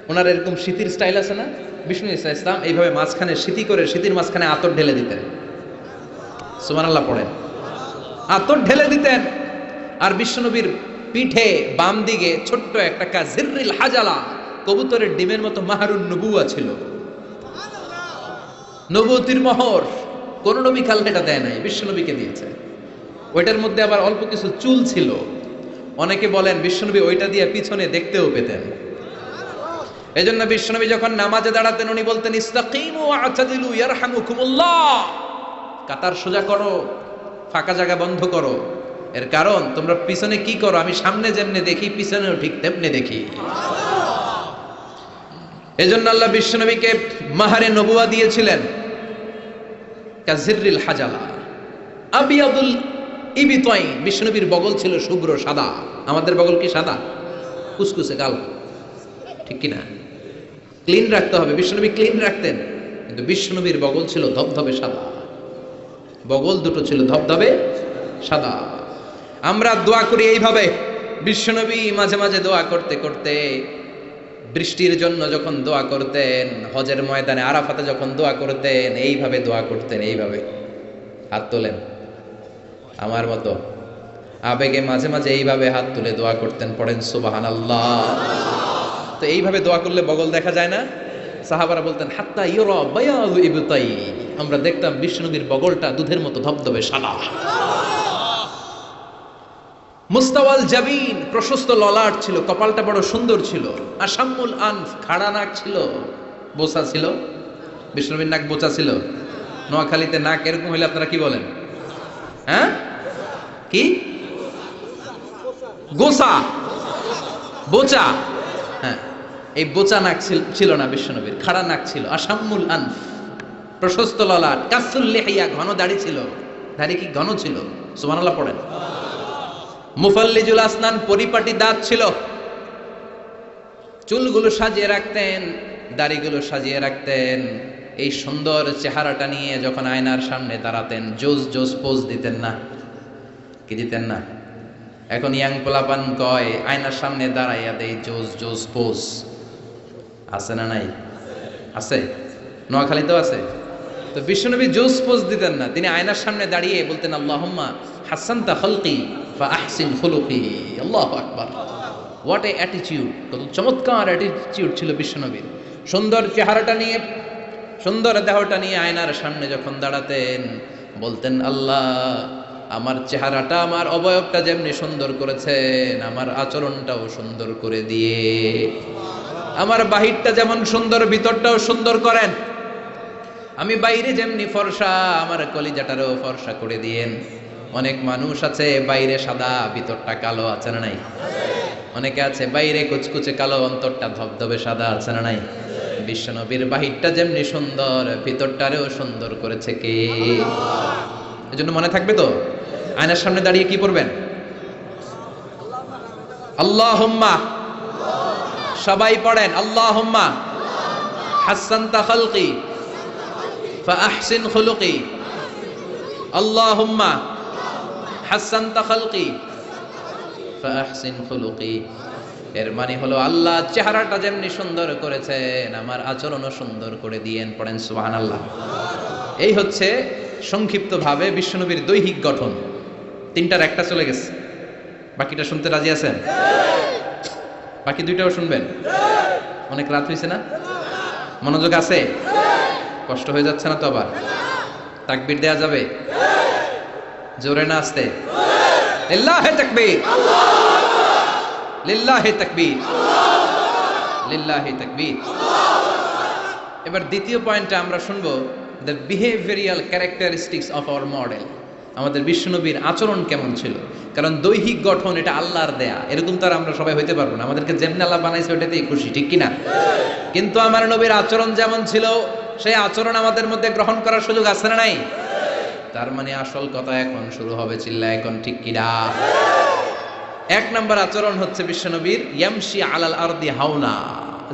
ওনার এরকম সিতির স্টাইল আছে না? বিষ্ণু ইসলাম এইভাবে মাঝখানে সিতি করে, সিতির মাঝখানে আতর ঢেলে দিতেন। সুবহানাল্লাহ পড়েন। আতর ঢেলে দিতেন। আর বিশ্বনবীর পিঠে বাম দিকে ছোট্ট একটা কাজিররিল হাজালা, কবুতরের ডিমের মতো মাহারুন নবুয়া ছিল। নবুয়তির মোহর কোন নবী কাল এটা দেয় নাই, বিশ্বনবীকে দিয়েছে। ওইটার মধ্যে আবার অল্প কিছু চুল ছিল। অনেকে বলেন বিশ্বনবী ওইটা দিয়ে পিছনে দেখতেও পেতেন। এজন্য বিশ্বনবী যখন নামাজে দাঁড়াতেন, উনি বলতেন ইস্তাকিমু ওয়া'তাদিলু ইয়ারহামুকুমুল্লাহ, কাতার সোজা করো, ফাঁকা জায়গা বন্ধ করো। এর কারণ তোমরা পিছনে কি করো, আমি সামনে যেমনে দেখি পিছনেও ঠিক তেমনি দেখি। এজন্য আল্লাহ বিশ্বনবীকে মাহারে নবুয়া দিয়েছিলেন। কাজিররিল হাজালা আবিয়াদুল ইবিতাইন, বিশ্বনবীর বগল ছিল শুভ্র সাদা। আমাদের বগল কি সাদা? কুসকুসে কালো, ঠিক কিনা? ক্লিন রাখতে হবে, বিশ্বনবী ক্লিন রাখতেন। কিন্তু বিশ্বনবীর বগল ছিল ধবধবে সাদা, বগল দুটো ছিল ধবধবে সাদা। আমরা দোয়া করি এইভাবে। বিশ্বনবী মাঝে মাঝে দোয়া করতে করতে, বৃষ্টির জন্য যখন দোয়া করতেন, হজের ময়দানে আরাফাতে যখন দোয়া করতেন, এইভাবে দোয়া করতেন, এইভাবে হাত তোলেন আমার মতো আবেগে, মাঝে মাঝে এইভাবে হাত তুলে দোয়া করতেন। পড়েন সুবহানাল্লাহ। তো এইভাবে দোয়া করলে বগল দেখা যায় না? সাহাবারা বলতেন হাত্তা ইউরা বায়াযু ইবতাই, আমরা দেখতাম বিশ্বনবীর বগলটা দুধের মতো ধবধবে সাদা। মুস্তাওয়াল জাবিন, প্রশস্ত ললাট ছিল, কপালটা বড় সুন্দর ছিল। আসাম্মুল আনফ, খাড়া নাক ছিল, বোচা ছিল। বিশ্বনবীর নাক বোচা ছিল। নোয়াখালীতে নাক এরকম হইলে আপনারা কি বলেন? হ্যাঁ, কি? গোসা, বোচা। হ্যাঁ, এই বোচা নাক ছিল না বিশ্বনবীর, খাড়া নাক ছিল। আসাম্মুল আনফ, প্রশস্ত ললাট। কাসুল লিহিয়া, ঘন দাড়ি ছিল। দাড়ি কি ঘন ছিল? সুবহানাল্লাহ পড়েন। মুফাল্লিজুল আসনান, পরিপাটি দাঁত ছিল। চুলগুলো সাজিয়ে রাখতেন, দাড়িগুলো সাজিয়ে রাখতেন। এই সুন্দর চেহারাটা নিয়ে যখন আয়নার সামনে দাঁড়াতেন, জোস জোস পোজ দিতেন না? কি দিতেন না? এখন ইয়াং পোলাপান কয় আয়নার সামনে দাঁড়াইয়া দেই জোস জোস পোজ। আছে না নাই? আছে, নোয়াখালীতেও আছে। তো বিশ্বনবী জোস পোজ দিতেন না, তিনি আয়নার সামনে দাঁড়িয়ে বলতেন আল্লাহুম্মা হাসানতা খালকি ফা আহসিন খুলুকি। আল্লাহু আকবার। হোয়াট এ অ্যাটিটিউড, কত চমৎকার অ্যাটিটিউড ছিল বিশ্বনবীর। সুন্দর চেহারাটা নিয়ে, সুন্দর দেহটা নিয়ে আয়নার সামনে যখন দাঁড়াতেন, বলতেন আল্লাহ আমার চেহারাটা, আমার অবয়বটা যেমনি সুন্দর করেছেন, আমার আচরণটাও সুন্দর করে দিয়ে, আমার বাহিরটা যেমন সুন্দর, ভিতরটাও সুন্দর করেন। আমি বাইরে যেমনি ফর্সা, আমার কলিজাটারও ফর্সা করে দিয়েন। অনেক মানুষ আছে বাইরে সাদা, ভিতরটা কালো, আছে না নাই? অনেকে আছে বাইরে কুচকুচে কালো, অন্তরটা ধবধবে সাদা, আছে না নাই? বিশ্বনবীর বাহিরটা যেমনি সুন্দর, ভিতরটারেও সুন্দর করেছে কে? এজন্য মনে থাকবে তো, আয়নার সামনে দাঁড়িয়ে কি পড়বেন? আল্লাহুম্মা, সবাই পড়েন আল্লাহুম্মা হাসানতা খালকি ফা আহসিন খুলুকি। আল্লাহুম্মা হাসানতা খালকি ফা আহসিন খুলুকি। এর মানে হলো আল্লাহ চেহারাটা যেমনি সুন্দর করেছেন আমার আচরণও সুন্দর করে দিয়েন। পড়েন সুবহানাল্লাহ। এই হচ্ছে সংক্ষিপ্তভাবে বিশ্বনবীর দৈহিক গঠন। তিনটার একটা চলে গেছে, বাকিটা শুনতে রাজি আছেন? বাকি দুইটাও শুনবেন? অনেক রাত হয়েছে না? মনোযোগ আছে? কষ্ট হয়ে যাচ্ছে না তো? আবার তাকবীর দেয়া যাবে? জোরে না আসতে? লিল্লাহি তাকবীর, লিল্লাহি তাকবীর, লিল্লাহি তাকবীর। এবার দ্বিতীয় পয়েন্টটা আমরা শুনবো, the behavioural characteristics of our model. আমাদের বিশ্বনবীর আচরণ কেমন ছিল? কারণ দৈহিক গঠন এটা আল্লাহর দেয়া, এরকম তো আর আমরা সবাই হইতে পারবো না। আমাদেরকে যেমন আল্লাহ বানাইছে ওটাতেই খুশি, ঠিক কিনা? কিন্তু আমার নবীর আচরণ যেমন ছিল সেই আচরণ আমাদের মধ্যে গ্রহণ করার সুযোগ আছে না নাই? তার মানে আসল কথা এখন শুরু হবে, চিল্লা এখন ঠিক কিনা? এক নম্বর আচরণ হচ্ছে বিশ্বনবীর ইয়ামশি আলাল আরদি হাওনা।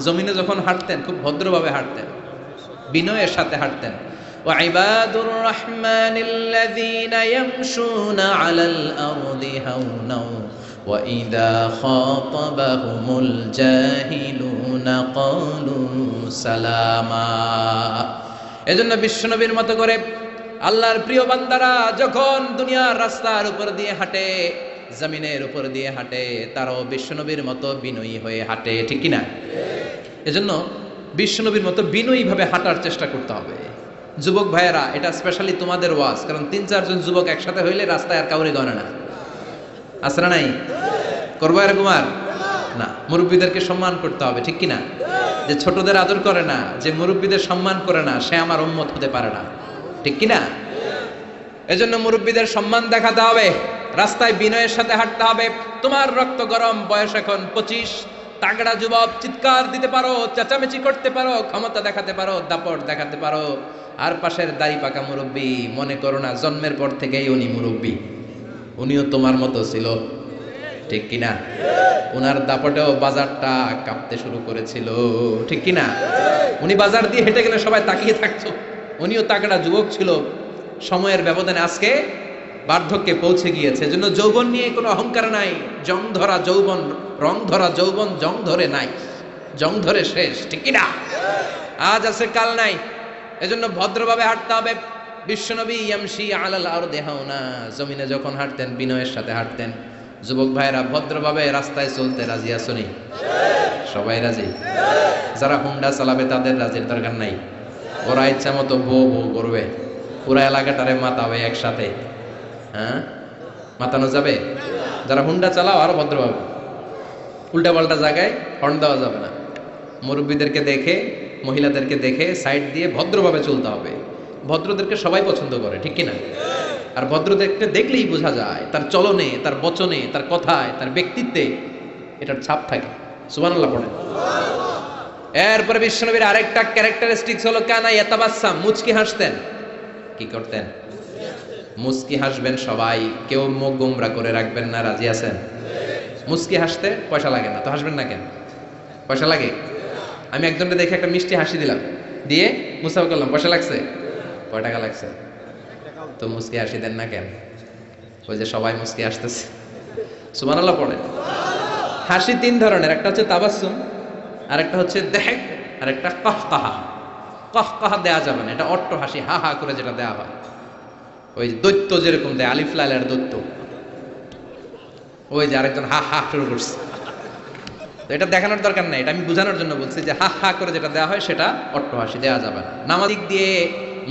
জমিনে যখন হাঁটতেন খুব ভদ্রভাবে হাঁটতেন, বিনয়ের সাথে হাঁটতেন। ওয়া ইবাদুর রাহমানিল্লাযীনা ইয়ামশুনা আলাল আরদি হাওনা ওয়া ইযা খাতাবাহুমুল জাহিলুনা ক্বালু সালামা। এজন্য বিশ্বনবীর মতো করে আল্লাহর প্রিয় বান্দারা যখন দুনিয়ার রাস্তার উপর দিয়ে হাঁটে, জমিনের উপর দিয়ে হাঁটে, তারাও বিশ্বনবীর মতো বিনয়ী হয়ে হাঁটে, ঠিক কিনা? এজন্য বিশ্বনবীর মতো বিনয়ী ভাবে হাঁটার চেষ্টা করতে হবে। যুবক ভাইয়েরা, এটা স্পেশালি তোমাদের ওয়াজ, কারণ 3-4 জন যুবক একসাথে হইলে রাস্তায় আর কাউরে গণে না। আসরা নাই? করবো এরকম আর না। মুরব্বীদেরকে সম্মান করতে হবে, ঠিক কিনা? যে ছোটদের আদর করে না, যে মুরব্বীদের সম্মান করে না, সে আমার উম্মত হতে পারে না, ঠিক কিনা? এজন্য মুরব্বীদের সম্মান দেখাতে হবে, রাস্তায় বিনয়ের সাথে হাঁটতে হবে। তোমার রক্ত গরম, বয়স এখন 25, তাগড়া যুবক, চিৎকার দিতে পারো, চেঁচামেচি করতে পারো, ক্ষমতা দেখাতে পারো, দাপট দেখাতে পারো। আর পাশের দাড়ি পাকা মুরব্বী, মনে করো না জন্মের পর থেকেই উনি মুরব্বী, উনিও তোমার মতো ছিল, ঠিক কিনা? উনার দাপটেও বাজারটা কাঁপতে শুরু করেছিল, ঠিক কিনা? উনি বাজার দিয়ে হেঁটে গেলে সবাই তাকিয়ে থাকতো, উনিও তাগড়া যুবক ছিল। সময়ের ব্যবধানে আজকে বার্ধক্যে পৌঁছে গিয়েছে। এজন্য যৌবন নিয়ে কোনো অহংকার নাই। জং ধরা যৌবন, রং ধরা যৌবন জং ধরে নাই, জং ধরে শেষ, ঠিক কিনা? আজ আছে কাল নাই। এজন্য ভদ্রভাবে হাঁটতে হবে। বিশ্বনবী ইয়ামশি আলাল আরদি হাওনা, জমিনে যখন হাঁটতেন বিনয়ের সাথে হাঁটতেন। যুবক ভাইরা, ভদ্রভাবে রাস্তায় চলতে রাজি আছোনি? সবাই রাজি? যারা হুন্ডা চালাবে তাদের রাজির দরকার নাই, ওরা ইচ্ছা মতো বউ বউ করবে, পুরা এলাকাটারে মাতাবে একসাথে। হ্যাঁ, মাতানো যাবে? যারা হুন্ডা চালাও আরো ভদ্রভাবে, উল্টা পাল্টা জায়গায় হর্ন দেওয়া যাবে না। মুরব্বীদেরকে দেখে, মহিলাদেরকে দেখে সাইড দিয়ে ভদ্রভাবে চলতে হবে। ভদ্রদেরকে সবাই পছন্দ করে, ঠিক কিনা? আর ভদ্রদেরকে দেখলেই বোঝা যায় তার চলনে, তার বচনে, তার কথায়, তার ব্যক্তিত্বে এটার ছাপ থাকে। সুবহানাল্লাহ পড়েন। এরপরে বিশ্বনবীর আরেকটা ক্যারেক্টারিস্টিক্স হলো কানা ইয়াতাবাসসাম, মুচকি হাসতেন। কি করতেন? মুচকি হাসবেন সবাই, কেউ মুখ গোমরা করে রাখবেন না, রাজি আছেন? মুচকি হাসতে পয়সা লাগে না তো, হাসবেন না কেন? পয়সা লাগে? আমি একজনকে দেখে একটা মিষ্টি হাসি দিলাম, দিয়ে মুসাফা করলাম, পয়সা লাগছে? কয় টাকা লাগছে? তো মুচকি হাসি দেন না কেন? ওই যে সবাই মুচকি হাসতেছে। সুবহানাল্লাহ পড়ে। হাসি 3 ধরনের, একটা হচ্ছে তাবাসসুম, আর একটা হচ্ছে দেহেক, আর একটা কাহকাহা। কাহকাহা দেয়া যাবে না, এটা অট্ট হাসি, হা হা করে যেটা দেয়া হয়, ওই দৈত্য যেরকম দেয়, আলিফ লাইলার দৈত্য। ওই যে আরেকজন হা হা শুরু করছে, তো এটা দেখানোর দরকার নাই, এটা আমি বোঝানোর জন্য বলছি যে হা হা করে যেটা দেওয়া হয় সেটা অট্ট হাসি দেওয়া যাবে না। নামাজ দিক দিয়ে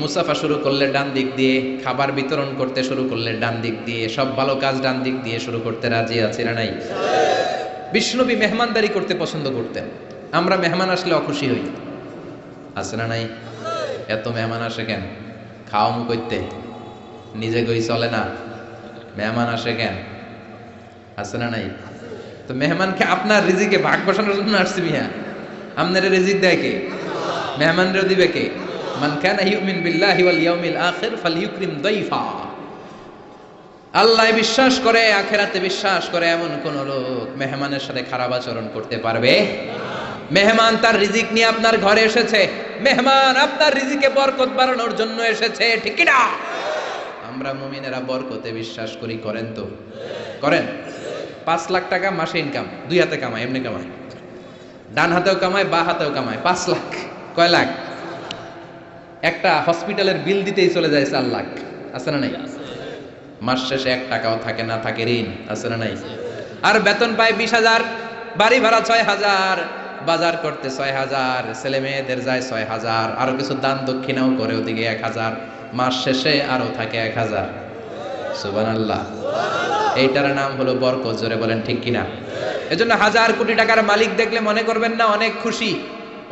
মুসাফা শুরু করলে ডান দিক দিয়ে, খাবার বিতরণ করতে শুরু করলে ডান দিক দিয়ে, সব ভালো কাজ ডান দিক দিয়ে শুরু করতে রাজি আছে না নাই? বিশ্বনবী মেহমানদারি করতে পছন্দ করতেন। আমরা মেহমান আসলে অখুশি হই, আছে না নাই? এত মেহমান আসে কেন? খাওয়া মুখ করতে, নিজে গই চলে না, মেহমান আসে কেন? আছে না নাই? তো মেহমানকে আপনার রিজিকে ভাগ বসানোর জন্য আসছে মিয়া। আপনার রিজিক দেয় কে? মেহমানরে দিবে কে? মান কানা ইউমিন বিল্লাহি ওয়াল ইয়াউমিল আখির ফালইউকরিম দাইফা। আল্লাহ বিশ্বাস করে, আখিরাতে বিশ্বাস করে এমন কোন লোক মেহমানের সাথে খারাপ আচরণ করতে পারবে? মেহমান তার রিজিক নিয়ে আপনার ঘরে এসেছে, মেহমান আপনার রিজিকে বরকত বাড়ানোর জন্য এসেছে, ঠিক কি না? আমরা মুমিনেরা বরকতে বিশ্বাস করি, করেন তো? করেন? 5 লাখ টাকা মাসে ইনকাম, 2 হাতে কামায়, এমনি কামায়, ডান হাতেও কামায় বা হাতেও কামায়, 5 লাখ। কয় লাখ? একটা হসপিটালের বিল দিতেই চলে যায় 4 লাখ। আছে না নাই? মাস শেষে 1 টাকাও থাকে না, থাকে ঋণ। আছে না নাই? আর বেতন পায় 20,000, বাড়ি ভাড়া 6,000, বাজার করতে 6,000, ছেলে মেয়েদের যায় 6,000, আরো কিছু দান দক্ষিণাও করে ওদিকে 1,000, মাস শেষে আরো থাকে 1,000। সুবহানাল্লাহ। এইটার নাম হলো বরকত। জোরে বলেন ঠিক কিনা? এজন্য 1,000 কোটি টাকার মালিক দেখলে মনে করবেন না অনেক খুশি,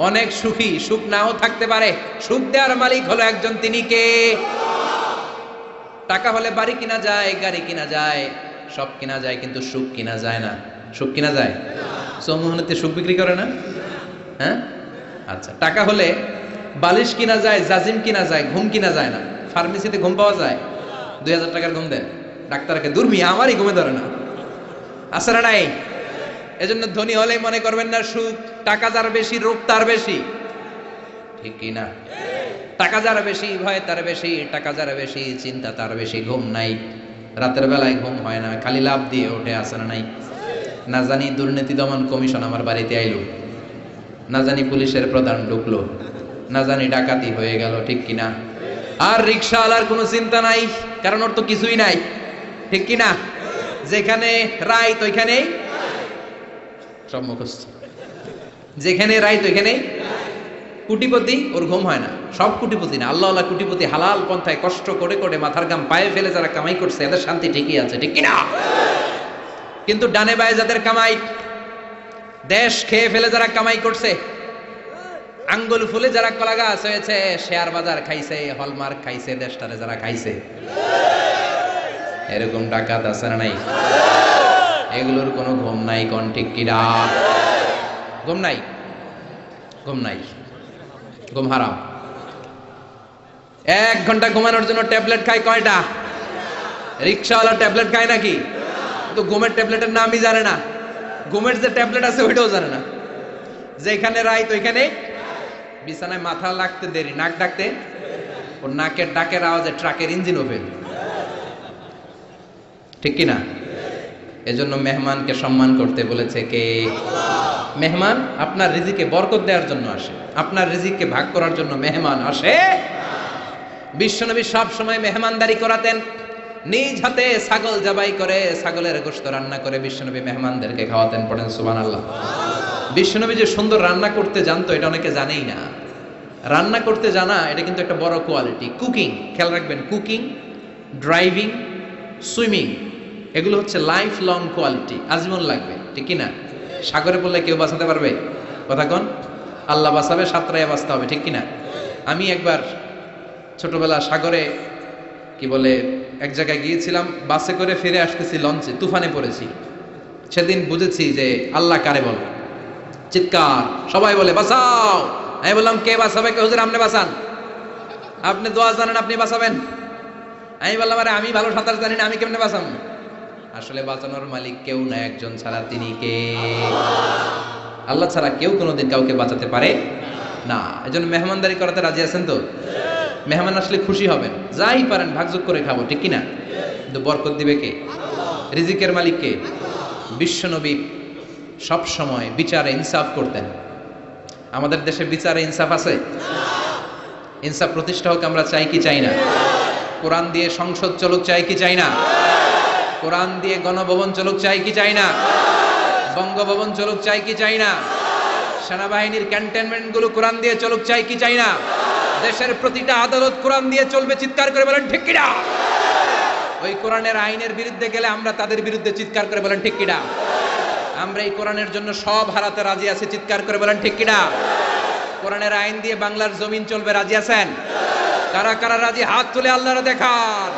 অনেক সুখী। সুখ নাও থাকতে পারে, সুখ দেওয়ার মালিক হলো একজন, তিনি কে? টাকা হলে বাড়ি কিনা যায়, গাড়ি কিনা যায়, সব কিনা যায়, কিন্তু সুখ কিনা যায় না। সুখ কিনা যায়? চৌমুহনীতে সুখ বিক্রি করে না? হ্যাঁ, আচ্ছা। টাকা হলে বালিশ কিনা যায়, জাজিম কিনা যায়, ঘুম কিনা যায় না। ফার্মেসিতে ঘুম পাওয়া যায়, 2,000 টাকার ঘুম দেন ডাক্তারকে, দুর্মি আমারই ঘুমে ধরে না। আছে না নাই? এজন্য ধনী হলেই মনে করবেন না সুখ। টাকা যার বেশি, রোগ তার বেশি। ঠিক কি না? টাকা যার বেশি, ভয় তার বেশি। টাকা যার বেশি, চিন্তা তার বেশি। ঘুম নাই, রাতের বেলায় ঘুম হয় না, খালি লাভ দিয়ে ওঠে। আছে না নাই? না জানি দুর্নীতি দমন কমিশন আমার বাড়িতে আইলো, না জানি পুলিশের প্রধান ঢুকলো, না জানি ডাকাতি হয়ে গেল। ঠিক কিনা? আর রিক্সাওয়ালার কোনো চিন্তা নাই, কারণ ওর তো কিছুই নাই। ঠিক কিনা? যেখানে রাইত ওইখানেই সব মুখস্থ, যেখানে রাইত ওইখানেই কুটিপতি। ওর ঘুম হয় না। সব কুটিপতি না, আল্লাহ আল্লাহ কুটিপতি, হালাল পন্থায় কষ্ট করে করে মাথার গাম পায়ে ফেলে যারা কামাই করছে, এদের শান্তি ঠিকই আছে। ঠিক কিনা? কিন্তু ডানে বায়ে যাদের কামাই, দেশ খেয়ে ফেলে যারা কামাই করছে, আঙ্গুল ফুলে যারা কলা গাছ হয়েছে, শেয়ার বাজার খাইছে, হলমার্ক খাইছে, দেশটারে যারা খাইছে, এরকম ডাকাত আছে না নাই? এগুলোর কোনো ঘুম নাই। কোন ঠিক কিনা? ঘুম নাই, ঘুম নাই, ঘুম হারাম। 1 ঘন্টা ঘুমানোর জন্য ট্যাবলেট খায় কয়টা? রিক্সাওয়ালা ট্যাবলেট খায় নাকি? তো ঘুমের ট্যাবলেটের নামই জানে না, ঘুমের যে ট্যাবলেট আছে ওইটাও জানে না। যেখানে রাইত ওইখানে বিছানায় মাথা লাগতে দেরি, নাক ডাকতে, ওর নাকের ডাকের আওয়াজে ট্রাকের ইঞ্জিনও ফেল। ঠিক কিনা? এজন্য মেহমানকে সম্মান করতে বলেছে কে? মেহমান আপনার রিজিকে বরকত দেওয়ার জন্য আসে, আপনার রিজিককে ভাগ করার জন্য মেহমান আসে। বিশ্বনবী সব সময় মেহমানদারি করাতেন। নিজ হাতে ছাগল জবাই করে, ছাগলের গোশত রান্না করে বিশ্বনবী মেহমানদেরকে খাওয়াতেন। পড়েন সুবহানাল্লাহ। বিশ্বনবী যে সুন্দর রান্না করতে জানতো, এটা অনেকে জানেই না। রান্না করতে জানা এটা কিন্তু একটা বড় কোয়ালিটি। কুকিং, খেয়াল রাখবেন, কুকিং, ড্রাইভিং, সুইমিং, এগুলো হচ্ছে লাইফ লং কোয়ালিটি, আজীবন লাগবে। ঠিক কিনা? সাগরে পড়লে কেউ বাঁচাতে পারবে? কথা কোন? আল্লাহ বাঁচাবে, সাঁতরাইয়া বাঁচতে হবে। ঠিক কিনা? আমি একবার ছোটবেলা সাগরে কি বলে এক জায়গায় গিয়েছিলাম, বাসে করে ফিরে আসতেছি, লঞ্চে তুফানে পড়েছি। সেদিন বুঝেছি যে আল্লাহ কারে বলে। চিৎকার, সবাই বলে বাঁচাও। আমি বললাম কে বাঁচাবে? কে? হুজুর আপনি বাঁচান, আপনি দোয়া জানেন, আপনি বাঁচাবেন। আমি বললাম আরে আমি ভালো সাঁতার জানি না, আমি কেমনে বাঁচাম? আসলে বাঁচানোর মালিক কেউ না, একজন ছাড়া। তিনি কে? আল্লাহ ছাড়া কেউ কোনোদিন কাউকে বাঁচাতে পারে না। এজন্য মেহমানদারি করাতে রাজি আছেন তো? মেহমান আসলে খুশি হবেন, যাই পারেন ভাগযোগ করে খাবো। ঠিক কিনা? কিন্তু বরকত দিবে কে? রিজিকের মালিক কে? বিশ্বনবী সব সময় বিচারে ইনসাফ করতেন। আমাদের দেশে বিচারে ইনসাফ আছে? ইনসাফ প্রতিষ্ঠা হোক আমরা চাই কি চাই না? কোরআন দিয়ে সংসদ চলুক চাই কি চাই না? কোরআন দিয়ে গণভবন চলুক চাই কি চাই না? বঙ্গভবন চলুক চাই কি চাই না? সেনাবাহিনীর ক্যান্টনমেন্ট গুলো কোরআন দিয়ে চলুক চাই কি চাই না? দেশের প্রতিটা আদালত কোরআন দিয়ে চলবে। চিৎকার করে বলেন ঠিক কিনা? ওই কোরআনের আইনের বিরুদ্ধে গেলে আমরা তাদের বিরুদ্ধে চিৎকার করে বলেন ঠিক কিনা? আমরা এই কোরআনের জন্য সব হারাতে রাজি আছি। চিৎকার করে বলেন ঠিক কিনা? কোরআনের আইন দিয়ে বাংলার জমিন চলবে, রাজি আছেন? কারা কারা রাজি? হাত তুলে আল্লাহরে দেখান।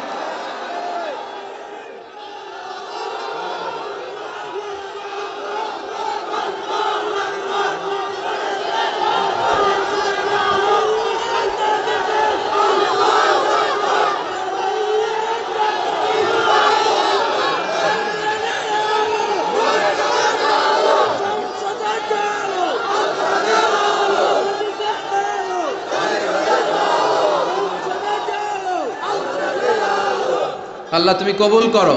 আল্লাহ তুমি কবুল করো।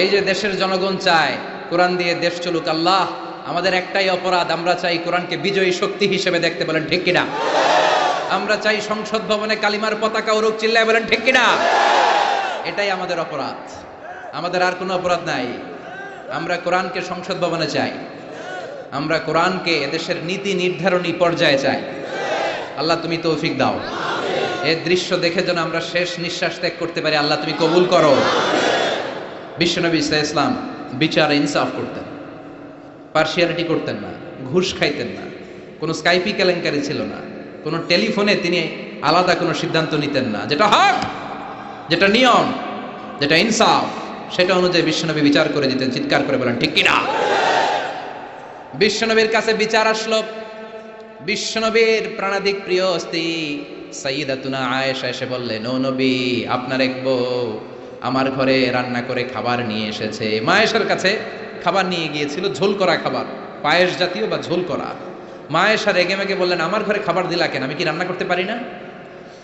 এই যে দেশের জনগণ চায় কোরআন দিয়ে দেশ চলুক, আল্লাহ আমাদের একটাই অপরাধ, আমরা চাই কোরআনকে বিজয়ী শক্তি হিসেবে দেখতে, বলেন ঠিক কিনা? আমরা চাই সংসদ ভবনে কালিমার পতাকা উড়ুক, চিল্লায় বলেন ঠিক কিনা? এটাই আমাদের অপরাধ, আমাদের আর কোনো অপরাধ নাই। আমরা কোরআনকে সংসদ ভবনে চাই, আমরা কোরআনকে এদেশের নীতি নির্ধারণী পর্যায়ে চাই। আল্লাহ তুমি তৌফিক দাও, এই দৃশ্য দেখে যেন আমরা শেষ নিঃশ্বাস ত্যাগ করতে পারি। আল্লাহ তুমি কবুল করো। বিশ্বনবী ইসলাম বিচার ইনসাফ করতেন, পার্সিয়ালিটি করতেন না, ঘুষ খাইতেন না, কোনো স্কাইপি কেলেঙ্কারি ছিল না, কোনো টেলিফোনে তিনি আলাদা কোনো সিদ্ধান্ত নিতেন না। যেটা হক, যেটা নিয়ম, যেটা ইনসাফ, সেটা অনুযায়ী বিশ্বনবী বিচার করে দিতেন। চিৎকার করে বলেন ঠিক কিনা? বিশ্বনবীর কাছে বিচার আসলো। বিশ্বনবীর প্রাণাধিক প্রিয় স্ত্রী সাইয়্যিদাতুনা আয়েশা এসে বললেন, ও নবী, আপনার এক বউ আমার ঘরে রান্না করে খাবার নিয়ে এসেছে। মা আয়েশার কাছে খাবার নিয়ে গিয়েছিল, ঝোল করা খাবার, পায়েস জাতীয় বা ঝোল করা। মা আয়েশা রেগে মেগে বললেন, আমার ঘরে খাবার দিলা কেন? আমি কি রান্না করতে পারি না?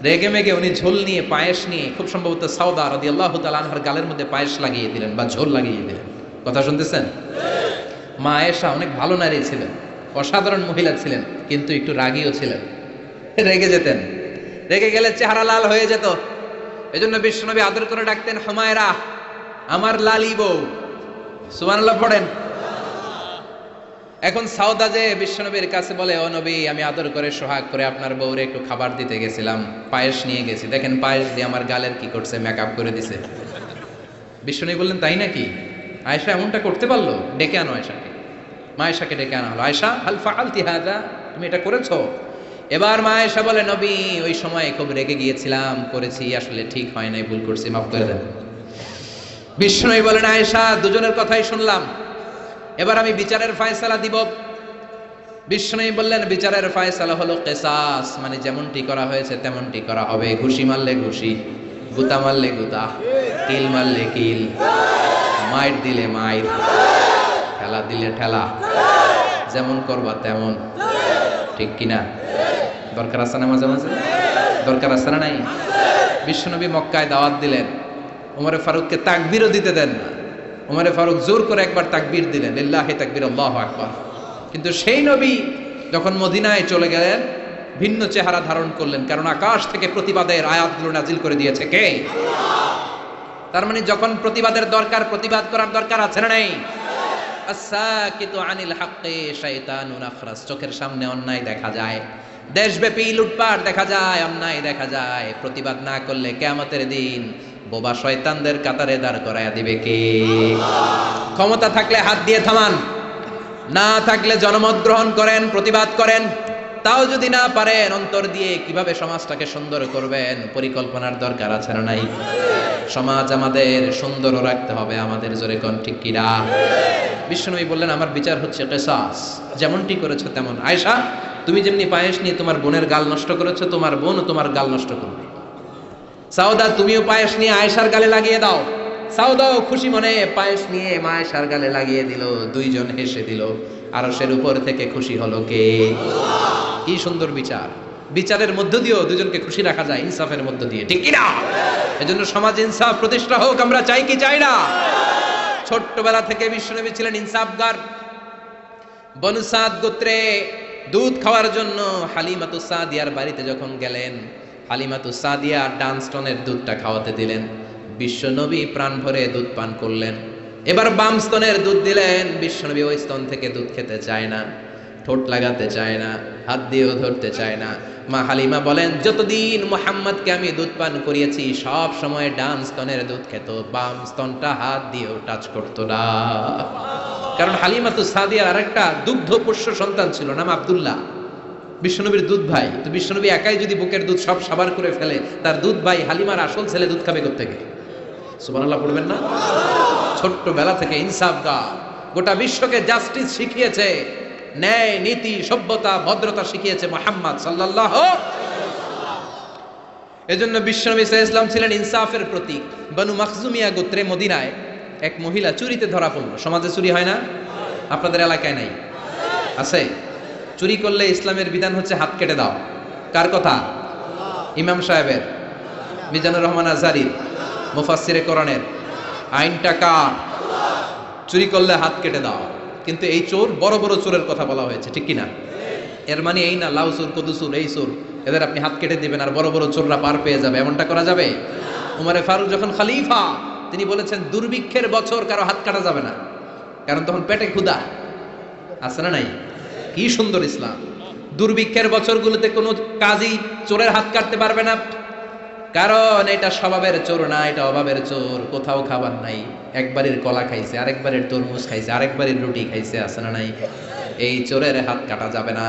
রেগে মেগে উনি ঝোল নিয়ে, পায়েস নিয়ে, খুব সম্ভবত সাউদা রাদিয়াল্লাহু তাআলা আনহার গালের মধ্যে পায়েস লাগিয়ে দিলেন বা ঝোল লাগিয়ে দিলেন। কথা শুনতেছেন? মা আয়েশা অনেক ভালো নারী ছিলেন, অসাধারণ মহিলা ছিলেন, কিন্তু একটু রাগীও ছিলেন, রেগে যেতেন। রেগে গেলে চেহারা লাল হয়ে যেত। এজন্য বিশ্বনবী আদর করে ডাকতেন, হুমায়রা, আমার লালি বউ। সুবহানাল্লাহ পড়েন। এখন সাউদা যে বিশ্বনবীর কাছে বলে, ও নবী, আমি আদর করে সোহাগ করে আপনার বউরে একটু খাবার দিতে গেছিলাম, পায়েস নিয়ে গেছি, দেখেন পায়েস দিয়ে আমার গালের কি করছে, মেকআপ করে দিছে। বিশ্বনবী বললেন, তাই নাকি? আয়েশা এমনটা করতে পারলো? ডেকে আনো আয়েশাকে। মা আয়েশাকে ডেকে আনা হলো। আয়েশা, হাল ফাআলতি হাযা, তুমি এটা করেছো? এবার মা আয়েশা বলে, নবী, ওই সময় খুব রেগে গিয়েছিলাম, করেছি, আসলে ঠিক হয় নাই, ভুল করছি, মাফ করে দেন। বিশ্বনবী বলেন, আয়েশা, দুজনের কথাই শুনলাম, এবার আমি বিচারের ফয়সালা দিব। বিশ্বনবী বললেন, বিচারের ফয়সালা হলো কিসাস, মানে যেমনটি করা হয়েছে তেমনটি করা হবে। ঘুষি মারলে ঘুষি, গুতা মারলে গুতা, কিল মারলে কিল, মাইর দিলে মাইর, ঠেলা দিলে ঠেলা, যেমন করবা তেমন। ঠিক কিনা? দরকার আছে না? মাঝে মাঝে দরকার আছে না? নাই? বিশ্বনবী মক্কায় দাওয়াত দিলেন, ওমরে ফারুককে তাকবীরও দিতে দেন না। ওমরে ফারুক জোর করে একবার তাকবীর দিলেন, লিল্লাহি তাকবীর, আল্লাহু আকবার। কিন্তু সেই নবী যখন মদিনায় চলে গেলেন, ভিন্ন চেহারা ধারণ করলেন, কারণ আকাশ থেকে প্রতিবাদের আয়াতগুলো নাজিল করে দিয়েছে কে? তার মানে যখন প্রতিবাদের দরকার, প্রতিবাদ করার দরকার আছে না নাই? আস-সাকিতু আনিল হাক্কি শাইতানুন আখরাস। চোখের সামনে অন্যায় দেখা যায়, দেশব্যাপী লুটপাট দেখা যায়, অন্যায় দেখা যায়, প্রতিবাদ না করলে কিয়ামতের দিন বোবা শয়তানদের কাতারে দাঁড় করায়া দিবে কে? ক্ষমতা থাকলে হাত দিয়ে থামান, না থাকলে জনমত গ্রহণ করেন, প্রতিবাদ করেন। তাও যদি না পারেন, অন্তর দিয়ে কিভাবে সমাজটাকে সুন্দর করবেন, পরিকল্পনার দরকার আছে না নাই? সমাজ আমাদের সুন্দর রাখতে হবে, আমাদের জোরে কোন ঠিক কিনা? বিশ্বনবী বললেন, আমার বিচার হচ্ছে কিসাস, যেমনটি করেছো তেমন। আয়েশা, তুমি যেমনি পায়েস নিয়ে তোমার বোনের গাল নষ্ট করেছো, তোমার বোনও তোমার গাল নষ্ট করবে। সাউদা, তুমিও পায়েস নিয়ে আয়েশার গালে লাগিয়ে দাও। সাউদাও খুশি মনে পায়েস নিয়ে মা আয়েশার গালে লাগিয়ে দিল, দুইজন হেসে দিল। আরশের উপর থেকে খুশি হলো কে? কি সুন্দর বিচার! বিচারের মধ্য দিয়েও দুজনকে খুশি রাখা যায়, ইনসাফের মধ্য দিয়ে, ঠিক কিনা? এজন্য সমাজ ইনসাফ প্রতিষ্ঠা হোক, আমরা চাই কি চাই না? ছোট্টবেলা থেকে বিশ্বনবী ছিলেন ইনসাফগার। বনু সাদ গোত্রে দুধ খাওয়ার জন্য হালিমাতুস সাদিয়ার বাড়িতে যখন গেলেন, হালিমাতুস সাদিয়া ডানস্টনের দুধটা খাওয়াতে দিলেন। বিশ্বনবী প্রাণ ভরে দুধ পান করলেন। এবার বাম স্তনের দুধ দিলেন। বিশ্বনবী ওই স্তন থেকে দুধ খেতে চায় না, ঠোঁট লাগাতে চায় না, হাত দিয়েও ধরতে চায় না। মা হালিমা বলেন, যতদিন মুহাম্মদকে আমি দুধ পান করিয়েছি, সব সময় ডান স্তনের দুধ খেত, বাম স্তনটা হাত দিয়েও টাচ করতো না। কারণ হালিমাতুস সাদিয়ার আরেকটা দুগ্ধ পোষ্য সন্তান ছিল, নাম আব্দুল্লাহ, বিশ্বনবীর দুধ ভাই। তো বিশ্বনবী একাই যদি বুকের দুধ সব সাবার করে ফেলে, তার দুধ ভাই হালিমার আসল ছেলে দুধ খাবে কোত্থেকে? সুবহানাল্লাহ পড়বেন না? ছোট্টবেলা থেকে ইনসাফগার, গোটা বিশ্বকে জাস্টিস শিখিয়েছে, ন্যায় নীতি সভ্যতা ভদ্রতা শিখিয়েছে মুহাম্মদ সাল্লাল্লাহু। এজন্য বিশ্বনবী সাল্লাল্লাহু আলাইহি ওয়াসাল্লাম ছিলেন ইনসাফের প্রতীক। বনু মাখজুমিয়া গোত্রে মদিনায় এক মহিলা চুরিতে ধরা পড়ল। সমাজে চুরি হয় না? আপনাদের এলাকায় নাই? আছে? চুরি করলে ইসলামের বিধান হচ্ছে হাত কেটে দাও। কার কথা? ইমাম সাহেবের, মিজানুর রহমান আজহারীর, মুফাসসিরে কোরআনের। আইনটা কার? চুরি করলে হাত কেটে দাও। কিন্তু এই চোর, বড় বড় চোরের কথা বলা হয়েছে, ঠিক কিনা? এর মানে এই না লাউ চোর, কদু চোর, এই চোর, এদের আপনি হাত কেটে দিবেন আর বড় বড় চোররা পার পেয়ে যাবে, এমনটা করা যাবে? উমরে ফারুক যখন খলিফা, তিনি বলেছেন দুর্ভিক্ষের বছর কারো হাত কাটা যাবে না, কারণ তখন পেটে ক্ষুধা আছে না নাই? কি সুন্দর ইসলাম! দুর্ভিক্ষের বছরগুলোতে কোনো কাজী চোরের হাত কাটতে পারবে না, কারণ এটা স্বভাবের চোর না, এটা অভাবের চোর। কোথাও খাবার নাই, একবারের কলা খাইছে, আরেকবারের তরমুজ খাইছে, আরেকবারের রুটি খাইছে, আছে না নাই? এই চোরের হাত কাটা যাবে না।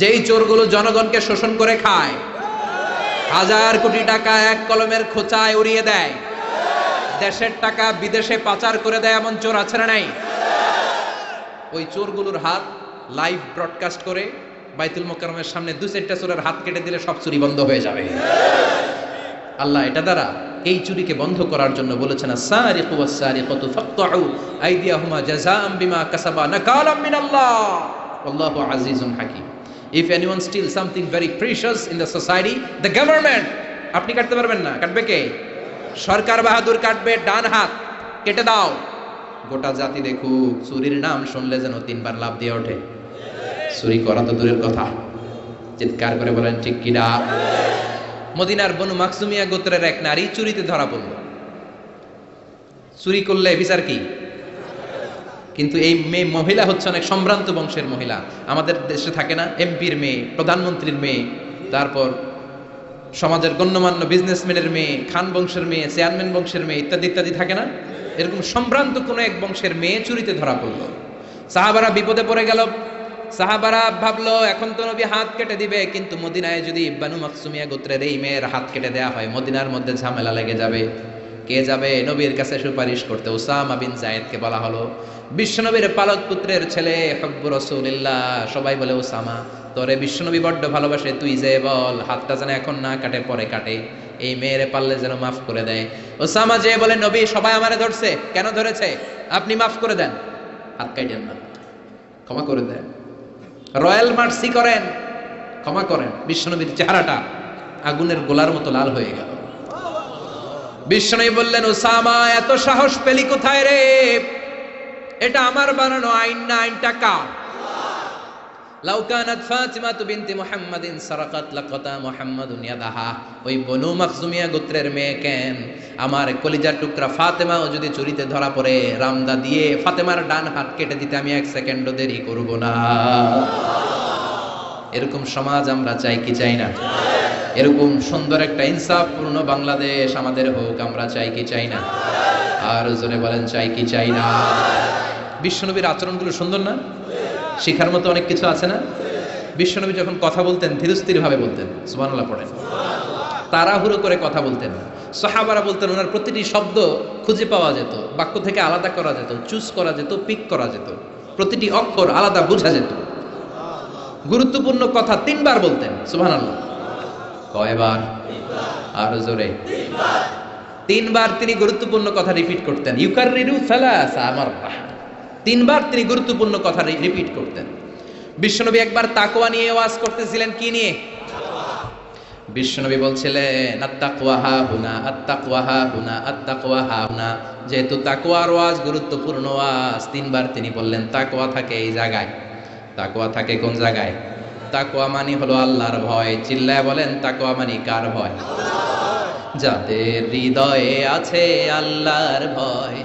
যেই চোরগুলো জনগণকে শোষণ করে খায়, হাজার কোটি টাকা এক কলমের খোঁচায় উড়িয়ে দেয়, দেশের টাকা বিদেশে পাচার করে দেয়, এমন চোর আছে না নাই? ওই চোরগুলোর হাত লাইভ ব্রডকাস্ট করে বাইতুল মোকাররমের সামনে 2-4টা চোরের হাত কেটে দিলে সব চুরি বন্ধ হয়ে যাবে। আল্লাহ এটা দ্বারা এই চুরিকে বন্ধ করার জন্য বলেছেন, আস-সারিকু ওয়াস-সারিকাতু ফাকতাউ আইদিয়াহুমা জাযাআম বিমা কাসাবা নাকালাম মিনাল্লাহ ওয়াল্লাহু আজিজুন হাকীম। If anyone steals something very precious in the society, the government, আপনি কাটতে পারবেন না, কাটবে কে? সরকার বাহাদুর কাটবে, ডান হাত কেটে দাও। গোটা জাতি দেখুক, চুরির নাম শুনলে যেন 3বার লাফ দিয়ে ওঠে। চুরি করা তো দূরের কথা, চিৎকার করে বলেন ঠিক কিনা? মদিনার বনু মাকসুমিয়া গোত্রের এক নারী চুরিতে ধরা পড়ল। চুরি করলে বিচার কি? কিন্তু এই মেয়ে মহিলা হচ্ছে অনেক সম্ভ্রান্ত বংশের মহিলা। আমাদের দেশে থাকে না, এমপির মেয়ে, প্রধানমন্ত্রীর মেয়ে, তারপর সমাজের গণ্যমান্য বিজনেসম্যানের মেয়ে, খান বংশের মেয়ে, চেয়ারম্যান বংশের মেয়ে, ইত্যাদি ইত্যাদি থাকে না? এরকম সম্ভ্রান্ত কোন এক বংশের মেয়ে চুরিতে ধরা পড়লো। সাহাবারা বিপদে পড়ে গেল। সাহাবারা ভাবলো এখন তো নবী হাত কেটে দিবে, কিন্তু মদিনায় যদি বানু মাকসুমিয়া গোত্রের এই মেয়ের হাত কেটে দেয়া হয়, মদিনার মধ্যে ঝামেলা লেগে যাবে। কে যাবে নবীর কাছে সুপারিশ করতে? উসামা বিন যায়েদকে বলা হলো। বিশ্বনবীর পালক পুত্রের ছেলে, হব্বু রাসূলিল্লাহ, সবাই বলে উসামা তোরে বিশ্বনবী বড্ড ভালোবাসে, তুই যে বল হাতটা যেন এখন না কাটে, পরে কাটে, এই মেয়েরে পারলে যেন মাফ করে দেয়। উসামা যে বলে, নবী সবাই আমারে ধরছে, কেন ধরেছে? আপনি মাফ করে দেন, হাত কাটেন না, ক্ষমা করে দেন, রয়্যাল মার্সি করেন, ক্ষমা করেন। বিশ্বনবীর চেহারাটা আগুনের গোলার মতো লাল হয়ে গেল। বিশ্বনবী বললেন, উসামা এত সাহস পেলি কোথায় রে? এটা আমার বানানো আইন না, আইনটা কার? লাউ কানাত ফাতিমাতু বিনতি মুহাম্মাদিন সারাকাত লাকাতা মুহাম্মাদুন ইয়াদাহা। ওই বনু মাখজুমিয়া গোত্রের মেয়ে কেন, আমার কলিজার টুকরা ফাতেমাও যদি চুরিতে ধরা পড়ে, রামদা দিয়ে ফাতেমার ডান হাত কেটে দিতে আমি 1 সেকেন্ডও দেরি করব না। এরকম সমাজ আমরা চাই কি চাই না? এরকম সুন্দর একটা ইনসাফপূর্ণ বাংলাদেশ আমাদের হোক, আমরা চাই কি চাই না? আর জোরে বলেন, চাই কি চাই না? বিশ্বনবীর আচরণগুলো সুন্দর না? শিখার মতো অনেক কিছু আছে না? বিশ্বনবী যখন কথা বলতেন ধীরস্থির ভাবে বলতেন, সুবহানাল্লাহ পড়েন। তাড়াহুড়ো করে কথা বলতেন না। সাহাবারা বলতেন ওনার প্রতিটি শব্দ খুঁজে পাওয়া যেত, বাক্য থেকে আলাদা করা যেত, চুজ করা যেত, পিক করা যেত, প্রতিটি অক্ষর আলাদা বোঝা যেত। গুরুত্বপূর্ণ কথা 3বার বলতেন, সুবহানাল্লাহ। কয়বার? আর জোরে। 3বার তিনি গুরুত্বপূর্ণ কথা রিপিট করতেন। ইউকাররিরু সালাসা মাররা, 3বার তিনি গুরুত্বপূর্ণ কথা রিপিট করতেন। বিশ্বনবী একবার তাকওয়া নিয়ে ওয়াজ করতেছিলেন। কি নিয়ে? বিশ্বনবী বলছিলেন, আত্তাকওয়া হা হুনা, আত্তাকওয়া হা হুনা, আত্তাকওয়া হা হুনা। যেহেতু তাকওয়ার ওয়াজ গুরুত্বপূর্ণ ওয়াজ, 3বার তিনি বললেন তাকওয়া থাকে এই জায়গায়। তাকওয়া থাকে কোন জায়গায়? তাকওয়া মানে হলো আল্লাহর ভয়। চিল্লায় বলেন, তাকওয়া মানে কার ভয়? যাদের হৃদয়ে আছে আল্লাহর ভয়,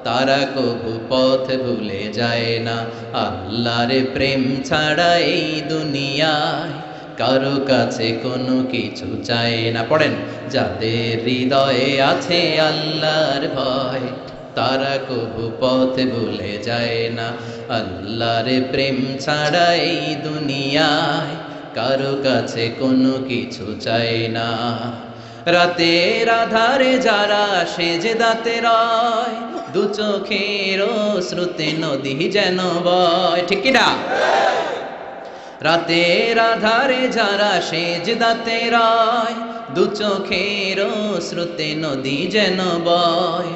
তারা কবু পথ ভুলে যায় না। আল্লাহর প্রেম ছাড়া এই দুনিয়ায় কারো কাছে কোনো কিছু চায় না। পড়েন, যাদের হৃদয়ে আছে আল্লাহর ভয়, তারা কবু পথ ভুলে যায় না। আল্লাহর প্রেম ছাড়া এই দুনিয়ায় কারো কাছে কোনো কিছু চায় না। রাতের আধারে যারা সেজদাতে রয়, দু চোখের শ্রুতে নদী যেন বয়। ঠিক কি না? রাতের আধারে যারা সেজদাতে রয়, দু চোখের শ্রুতে নদী যেন বয়।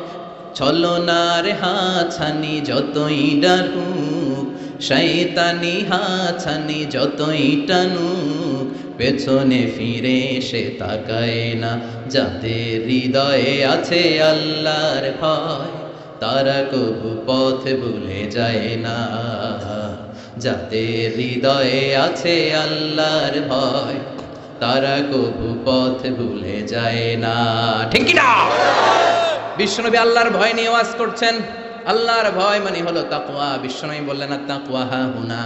ছলনার হাছানি যতই ডাকুক, শয়তানি হাছানি যতই টানুক, পেছনে ফিরে সে তাকায় না। যাদের হৃদয়ে আছে আল্লাহর ভয়, তারা কবু পথ ভুলে যায় না। যাদের হৃদয়ে আছে আল্লাহর ভয়, তারা কবু পথ ভুলে যায় না। ঠিক কি না? বিশ্বনবী আল্লাহর ভয় নিয়ে ওয়াজ করছেন। আল্লাহর ভয় মানে হলো তাকওয়া। বিশ্বনবী বললেন না তাকওয়া হা হুনা,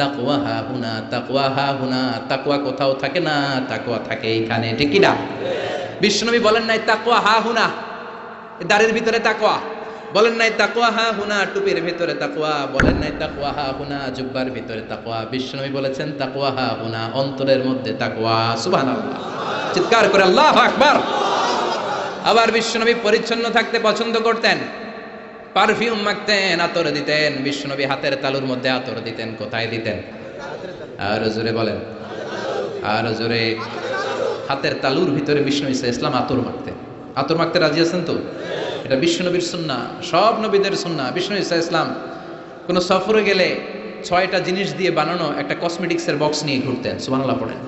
তাকওয়া হা হুনা, তাকওয়া হা হুনা। তাকওয়া কোথাও থাকে না, তাকওয়া থাকে এইখানে। ঠিক কি না? বিশ্বনবী বলেন নাই তাকওয়া হা হুনা দাড়ির ভিতরে তাকওয়া, বলেন নাই তাকওয়া হা হুনা টুপির ভিতরে তাকওয়া, বলেন নাই তাকওয়া হা হুনা জুব্বার ভিতরে তাকওয়া। বিশ্বনবী বলেছেন তাকওয়া হা হুনা, অন্তরের মধ্যে তাকওয়া। সুবহানাল্লাহ, চিৎকার করে আল্লাহু আকবার। আবার বিশ্বনবী পরিচ্ছন্ন থাকতে পছন্দ করতেন, পারফিউম মাখতেন, আতর দিতেন। বিশ্বনবী হাতের তালুর মধ্যে আতর দিতেন। কোথায় দিতেন? আর জোরে বলেন, আর জোরে। হাতের তালুর ভিতরে বিশ্বনবী ইসলাম আতর মাখতেন। আতর মাখতে রাজি আছেন তো? এটা বিশ্বনবীর সুন্নাহ, সব নবীদের সুন্নাহ। বিশ্বনবী ইসলাম কোন সফরে গেলে 6টা জিনিস দিয়ে বানানো একটা কসমেটিক্সের বক্স নিয়ে ঘুরতেন। সুবহানাল্লাহ পড়েন।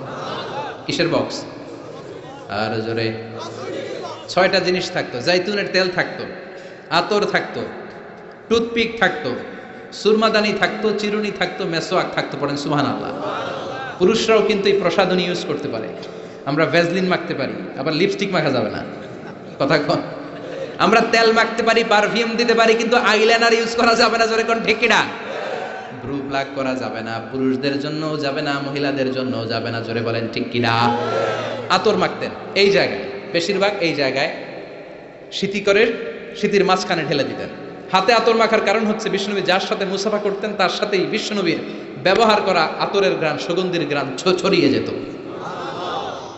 কিসের বক্স? আর জোরে। 6টা জিনিস থাকতো। জাইতুনের তেল থাকতো, আতর থাকতো, টুথপিক থাকতো, সুরমাদানি থাকতো, চিরুনি থাকতো, মেসোয়াক থাকতো। পড়েন সুবহানাল্লাহ। পুরুষরাও কিন্তু এই প্রসাধনী ইউজ করতে পারে। আমরা ভ্যাজলিন মাখতে পারি, আবার লিপস্টিক মাখা যাবে না। কথা কন। আমরা তেল মাখতে পারি, পারফিউম দিতে পারি, কিন্তু আইলাইনার ইউজ করা যাবে না। জোরে কোন ঠিক কি না? ব্রু প্লাগ করা যাবে না, পুরুষদের জন্যও যাবে না, মহিলাদের জন্যও যাবে না। জোরে বলেন ঠিক কি না? আতর মাখতেন এই জায়গায়, বেশিরভাগ এই জায়গায় শীতির মাঝখানে ঢেলে দিতেন। হাতে আতর মাখার কারণ হচ্ছে বিশ্বনবী যার সাথে মুসাফা করতেন তার সাথেই বিশ্বনবীর ব্যবহার করা আতরের ঘ্রাণ, সুগন্ধির ঘ্রাণ ছড়িয়ে যেত।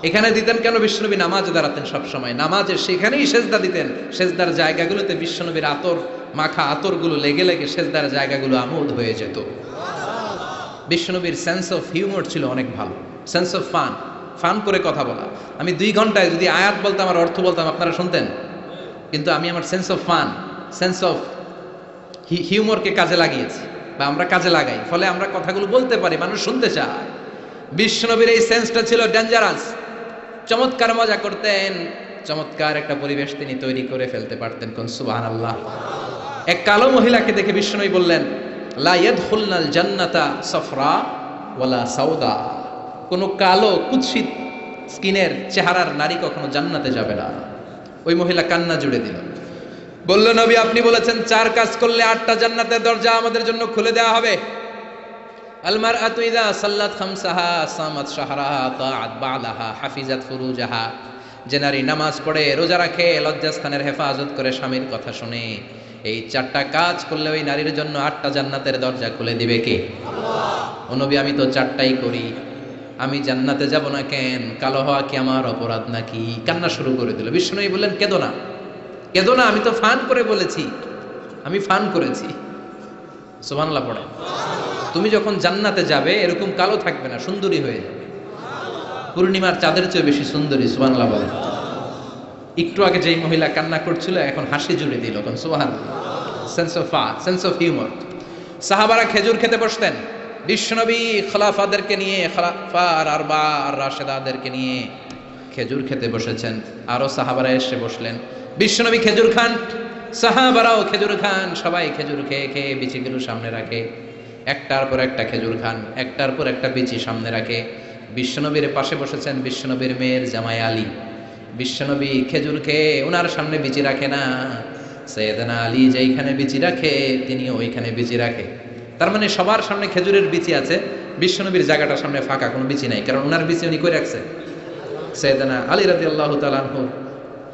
এখানে দিতেন কেন? বিশ্বনবী নামাজ দাঁড়াতেন সব সময়, নামাজে সেখানেই সেজদা দিতেন। সেজদার জায়গাগুলোতে বিশ্বনবীর আতর মাখা আতরগুলো লেগে লেগে সেজদার জায়গাগুলো আমোদ হয়ে যেত। বিশ্বনবীর সেন্স অফ হিউমর ছিল অনেক ভালো, সেন্স অফ ফান করে কথা বলা। আমি 2 ঘন্টায় যদি আয়াত বলতাম আর অর্থ বলতাম আপনারা শুনতেন, কিন্তু আমি আমার sense of fun, sense of হিউমরকে কাজে লাগিয়েছি, বা আমরা কাজে লাগাই, ফলে আমরা কথাগুলো বলতে পারি, মানুষ শুনতে চায়। বিশ্বনবীর এই সেন্সটা ছিল ডেঞ্জারাস। চমৎকার মজা করতেন, চমৎকার একটা পরিবেশ তিনি তৈরি করে ফেলতে পারতেন। কোন সুবহানাল্লাহ। এক কালো মহিলাকে দেখে বিশ্বনবী বললেন, লা ইয়াদখুলনাল জান্নাতা সাফরা ওয়ালা সাউদা। কোন কালো কুৎসিত স্কিনের চেহারার নারী কখনো জান্নাতে যাবে না। ওই মহিলা কান্না জুড়ে দিল, বলল, নবী আপনি বলেছেন 4 কাজ করলে 8টা জান্নাতের দরজা আমাদের জন্য খুলে দেওয়া হবে। আল মারআতু ইযা সাল্লাত খামসাহা সামাত শাহরাহা তাআত বালাহা হাফিজাত ফুরুজাহা। যে নারী নামাজ পড়ে, রোজা রাখে, লজ্জাস্থানের হেফাজত করে, স্বামীর কথা শুনে, এই 4টা কাজ করলে ওই নারীর জন্য 8টা জান্নাতের দরজা খুলে দিবে কে? আল্লাহ। ও নবী আমি তো 4টাই করি, আমি জান্নাতে যাব না কেন? কালো হওয়া কি আমার অপরাধ নাকি? কান্না শুরু করে দিল। বিশ্বনবী বললেন, কেঁদো না, কেঁদো না, আমি তো ফান করে বলেছি, আমি ফান করেছি। সুবহানাল্লাহ পড়ে। তুমি যখন জান্নাতে যাবে এরকম কালো থাকবে না, সুন্দরী হয়ে যাবে, পূর্ণিমার চাঁদের চেয়ে বেশি সুন্দরী। সুবহানাল্লাহ বলে। একটু আগে যেই মহিলা কান্না করছিল এখন হাসি জুড়ে দিল। কোন সুবহানাল্লাহ। Sense of humour. সাহাবারা খেজুর খেতে বসতেন। বিশ্বনবী খলাফাদেরকে নিয়ে, খলাফা আর আরবা আর রাশেদাদেরকে নিয়ে খেজুর খেতে বসেছেন। আরো সাহাবারা এসে বসলেন। বিশ্বনবী খেজুর খান, সাহাবারাও খেজুর খান। সবাই খেজুর খেয়ে খেয়ে বিচিগুলো সামনে রাখে, একটার পর একটা খেজুর খান, একটার পর একটা বিচি সামনে রাখে। বিশ্বনবীর পাশে বসেছেন বিশ্বনবীর মেয়ের জামাই আলী। বিশ্বনবী খেজুর খেয়ে ওনার সামনে বিচি রাখে না, সাইয়েদনা আলী যেইখানে বিচি রাখে তিনি ওইখানে বিচি রাখে। তার মানে সবার সামনে খেজুরের বিচি আছে, বিশ্বনবীর জায়গাটার সামনে ফাঁকা, কোনো বিচি নাই, কারণ ওনার বিচি উনি কই রাখছে? সাইয়েদনা আলী রাদিয়াল্লাহু তাআলা আনহু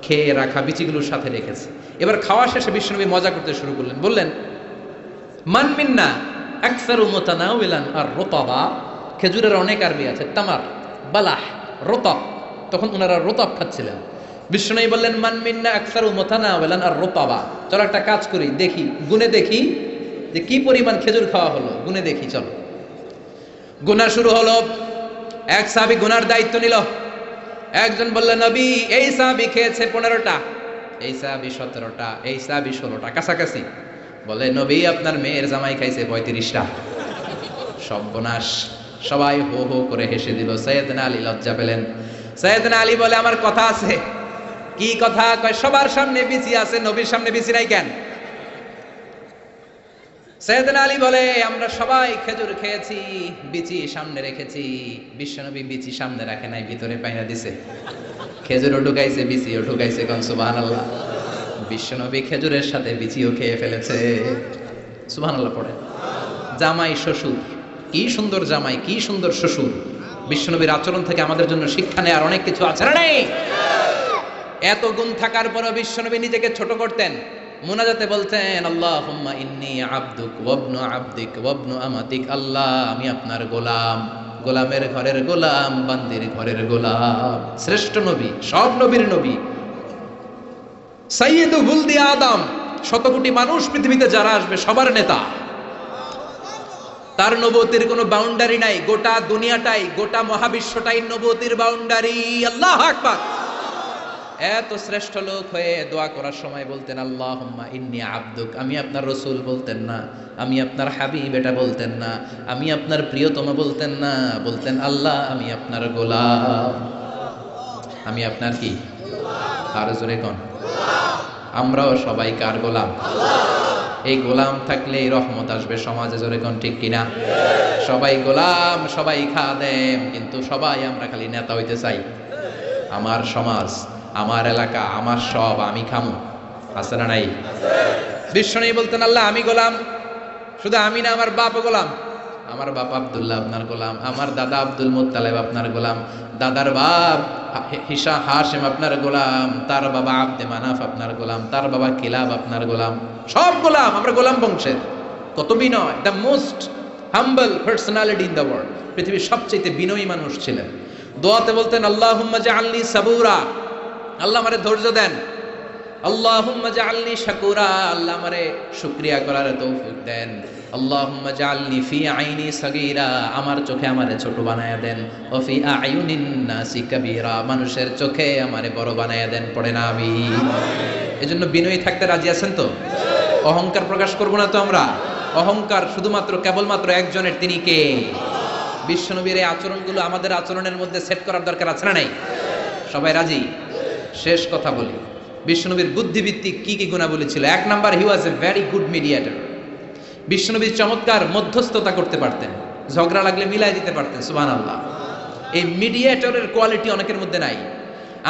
খেয়ে রাখা বিচিগুলোর সাথে রেখেছে। এবার খাওয়া শেষে বিশ্বনবী মজা করতে শুরু করলেন, বললেন, মান মিন্না আকসারু মুতানাওয়ালান আর রুতাবা। খেজুরের অনেক আরবি আছে, তামার, বালাহ, রুতাব। তখন ওনারা রুতাব খাচ্ছিলেন। বিশ্বনবী বললেন, মান মিন্না আকসারু মুতানাওয়ালান আর রুতাবা। চলো একটা কাজ করি, দেখি, গুনে দেখি যে কি পরিমাণ খেজুর খাওয়া হলো, গুনে দেখি। চলো, গুনা শুরু হলো। এক সাহাবী গুনার দায়িত্ব নিল। একজন বললেন, নবী এই সাহাবী খেয়েছে 15টা, এই সাহাবী 17টা, এই সাহাবী 16টা, কাছাকাছি। বলে, নবী আপনার মেয়ের জামাই খাইছে 35টা। সর্বনাশ। সবাই হো হো করে হেসে দিল। সাইয়েদনা আলী লজ্জা পেলেন। সাইয়েদনা আলী বলে, আমার কথা আছে। কি কথা? কয়, সবার সামনে বিচি আছে, নবীর সামনে বিচি নাই কেন? সাইয়েদনা আলী বলে আমরা সবাই খেজুর খেয়েছি, বিচি সামনে রেখেছি, বিশ্বনবী বিচি সামনে রাখে নাই, ভিতরে পাইনা দিছে। খেজুরও ঢুকাইছে, বিচিও ঢুকাইছে, কোন সুবহানাল্লাহ। বিশ্বনবী খেজুরের সাথে বিচিও খেয়ে ফেলেছে। সুবহানাল্লাহ পড়ে। জামাই শ্বশুর, কি সুন্দর জামাই, কি সুন্দর শ্বশুর। বিশ্বনবীর আচরণ থেকে আমাদের জন্য শিক্ষা নেওয়ার অনেক কিছু আছে না নেই? এত গুণ থাকার পরও বিশ্বনবী নিজেকে ছোট করতেন। মুনাজাতে বলতেন আল্লাহুম্মা ইন্নী আবদুক ওয়াবনু আবদিক ওয়াবনু আমাতিক। আল্লাহ আমি আপনার গোলাম, গোলামের ঘরের গোলাম, বান্দির ঘরের গোলাম। শ্রেষ্ঠ নবী, সব নবীর নবী, সাইয়্যিদু বুলদি আদম, শত কোটি মানুষ পৃথিবীতে যারা আসবে সবার নেতা। তার নবুয়তের কোনো বাউন্ডারি নাই, গোটা দুনিয়াটাই, গোটা মহাবিশ্বটাই নবুয়তের বাউন্ডারি। আল্লাহু আকবার। এত শ্রেষ্ঠ লোক হয়ে দোয়া করার সময় বলতেন আল্লাহুম্মা ইন্নী আবদুক। আমি আপনার রসুল বলতেন না, আমি আপনার হাবিব এটা বলতেন না, আমি আপনার প্রিয়তম বলতেন না, বলতেন আল্লাহ আমি আপনার গোলাম। আমি আপনার কি? আর জোরে কোন? আমরাও সবাই কার গোলাম? এই গোলাম থাকলে রহমত আসবে সমাজে, জোরে কোন ঠিক কিনা? সবাই গোলাম, সবাই খাদেম, কিন্তু সবাই আমরা খালি নেতা হইতে চাই। আমার সমাজ, আমার এলাকা, আমার সব আমি খামু, আছে না নাই? বিশ্বনবী বলতেন আল্লাহ আমি গোলাম, শুধু আমি না, আমার বাপও গোলাম। আমার বাপ আব্দুল্লাহ আপনার গোলাম, আমার দাদা আব্দুল মুত্তালিব আপনার গোলাম, দাদার বাপ হাশিম আপনার গোলাম, তার বাবা আব্দে মানাফ আপনার গোলাম, তার বাবা কিলাব আপনার গোলাম, সব গোলাম, আমরা গোলাম বংশের। কত বিনয়! The most humble personality in the world. পৃথিবীর সবচেয়ে বিনয়ী মানুষ ছিলেন। দোয়াতে বলতেন আল্লাহুম্মা জাআলনি সাবুরা, আল্লাহ আমারে ধৈর্য দেন। আল্লাহুম্মা জাআলনি শাকুরা, আল্লাহ আমারে শুকরিয়া করার তৌফিক দেন। আল্লাহুম্মা জাআলনি ফি আইনি সাগীরা, আমার চোখে আমারে ছোট বানায়া দেন। ও ফি আয়ুনিন নাসি কাবীরা, মানুষের চোখে আমারে বড় বানায়া দেন। পড়ে না আমিন। এজন্য বিনয়ী থাকতে রাজি আছেন তো? অহংকার প্রকাশ করব না তো আমরা। অহংকার শুধুমাত্র কেবলমাত্র একজনের, তিনি কে? বিশ্বনবীর এই আচরণগুলো আমাদের আচরণের মধ্যে সেট করার দরকার আছে না নাই? সবাই রাজি? শেষ কথা বলি, বিশ্বনবীর বুদ্ধিভিত্তিক কি কি গুণাবলী ছিল। এক number, he was a very good mediator. বিশ্বনবীর চমৎকার মধ্যস্থতা করতে পারতেন, ঝগড়া লাগলে মিলাই দিতে পারতেন। সুবহানাল্লাহ। এই মিডিয়েটরের কোয়ালিটি অনেকের মধ্যে নাই।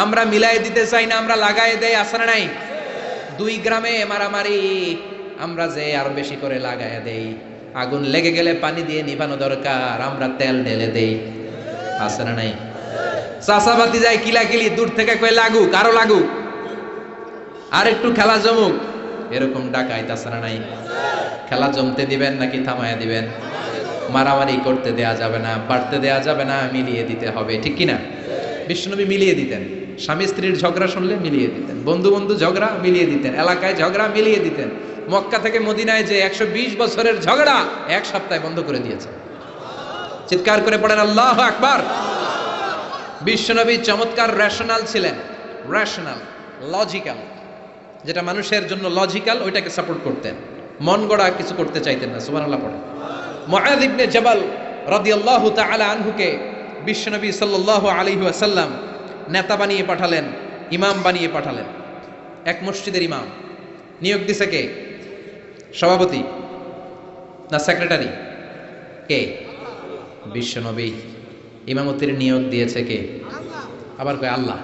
আমরা মিলাই দিতে চাই না, আমরা লাগাই দেই, আছে না নাই? দুই গ্রামে মারামারি, আমরা যে আরো বেশি করে লাগাই দেই। আগুন লেগে গেলে পানি দিয়ে নিভানো দরকার, আমরা তেল ঢেলে দেই, আছে না নাই? চাষাবাতি যায় কিলাকিলি, দূর থেকে কয়ে লাগুক, আরো লাগুক, আর একটু খেলা জমুক, এরকম ডাকাইত আছে না নাই? খেলা জমতে দিবেন নাকি থামায়া দিবেন? মারামারি করতে দেয়া যাবে না, বাড়তে দেয়া যাবে না, মিলিয়ে দিতে হবে, ঠিক কিনা? বিশ্বনবী মিলিয়ে দিতেন। স্বামী স্ত্রীর ঝগড়া শুনলে মিলিয়ে দিতেন, বন্ধু বন্ধু ঝগড়া মিলিয়ে দিতেন, এলাকায় ঝগড়া মিলিয়ে দিতেন। মক্কা থেকে মদিনায় যে 120 বছরের ঝগড়া এক সপ্তাহে বন্ধ করে দিয়েছে। চিৎকার করে পড়েন আল্লাহু আকবার। বিশ্বনবী চমৎকার রেশনাল ছিলেন, রেশনাল, লজিক্যাল। যেটা মানুষের জন্য লজিক্যাল ওইটাকে সাপোর্ট করতেন, মন গড়া কিছু করতে চাইতেন না। সুবহানাল্লাহ পড়েন। মুআয ইবনে জাবাল রাদিয়াল্লাহু তাআলা আনহুকে বিশ্বনবী সাল্লাল্লাহু আলাইহি ওয়াসাল্লাম নেতা বানিয়ে পাঠালেন, ইমাম বানিয়ে পাঠালেন। এক মসজিদের ইমাম। নিয়োগ দিছে কে? সভাপতি না সেক্রেটারি? কে? বিশ্বনবী। ইমামতির নিয়োগ দিয়েছে কে? আবার কয় আল্লাহ।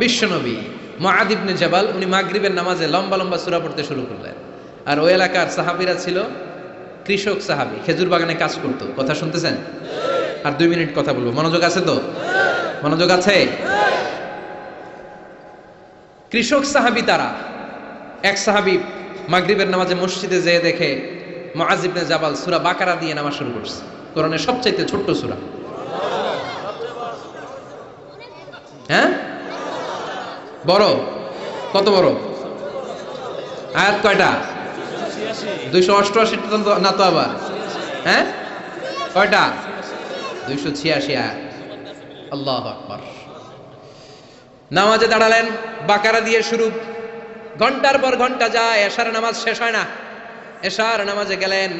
বিশ্বনবী। মুআয ইবনে জাবাল উনি মাগরিবের নামাজে লম্বা লম্বা সূরা পড়তে শুরু করলেন। আর ওই এলাকার সাহাবীরা ছিল কৃষক সাহাবী, খেজুর বাগানে কাজ করত। কথা শুনতেছেন? আর 2 মিনিট কথা বলবো, মনোযোগ আছে তো? মনোযোগ আছে? কৃষক সাহাবী তারা। এক সাহাবী মাগরিবের নামাজে মসজিদে যেয়ে দেখে মুআয ইবনে জাবাল সূরা বাকারা দিয়ে নামাজ শুরু করছে। কোরআনের সবচেয়ে ছোট্ট সূরা। হ্যাঁ, বড়? কত বড়? আয়াত কয়টা? 288 না তো আবার? হ্যাঁ, কয়টা? 286 আয়াত। আল্লাহু আকবার। নামাজে দাঁড়ালেন, বাকারা দিয়ে শুরু। ঘন্টার পর ঘন্টা যায়, এশার নামাজ শেষ হয় না। এশার নামাজে গেলেন,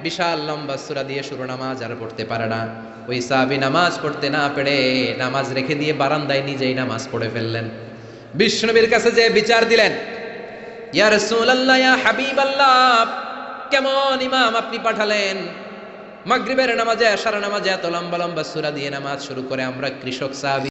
বিশাল লম্বা সূরা দিয়ে শুরু, নামাজ আর পড়তে পারে না। ওই সাহাবী নামাজ পড়তে না পেরে নামাজ রেখে দিয়ে বারান্দায় নিজেই নামাজ পড়ে ফেললেন। বিশ্বনবীর কাছে যে বিচার দিলেন, ইয়া রাসূলুল্লাহ, ইয়া হাবিবাল্লাহ, কেমন ইমাম আপনি পাঠালেন, মাগরিবের নামাজে এশার নামাজে এত লম্বা লম্বা সূরা দিয়ে নামাজ শুরু করে আমরা কৃষক সাহাবী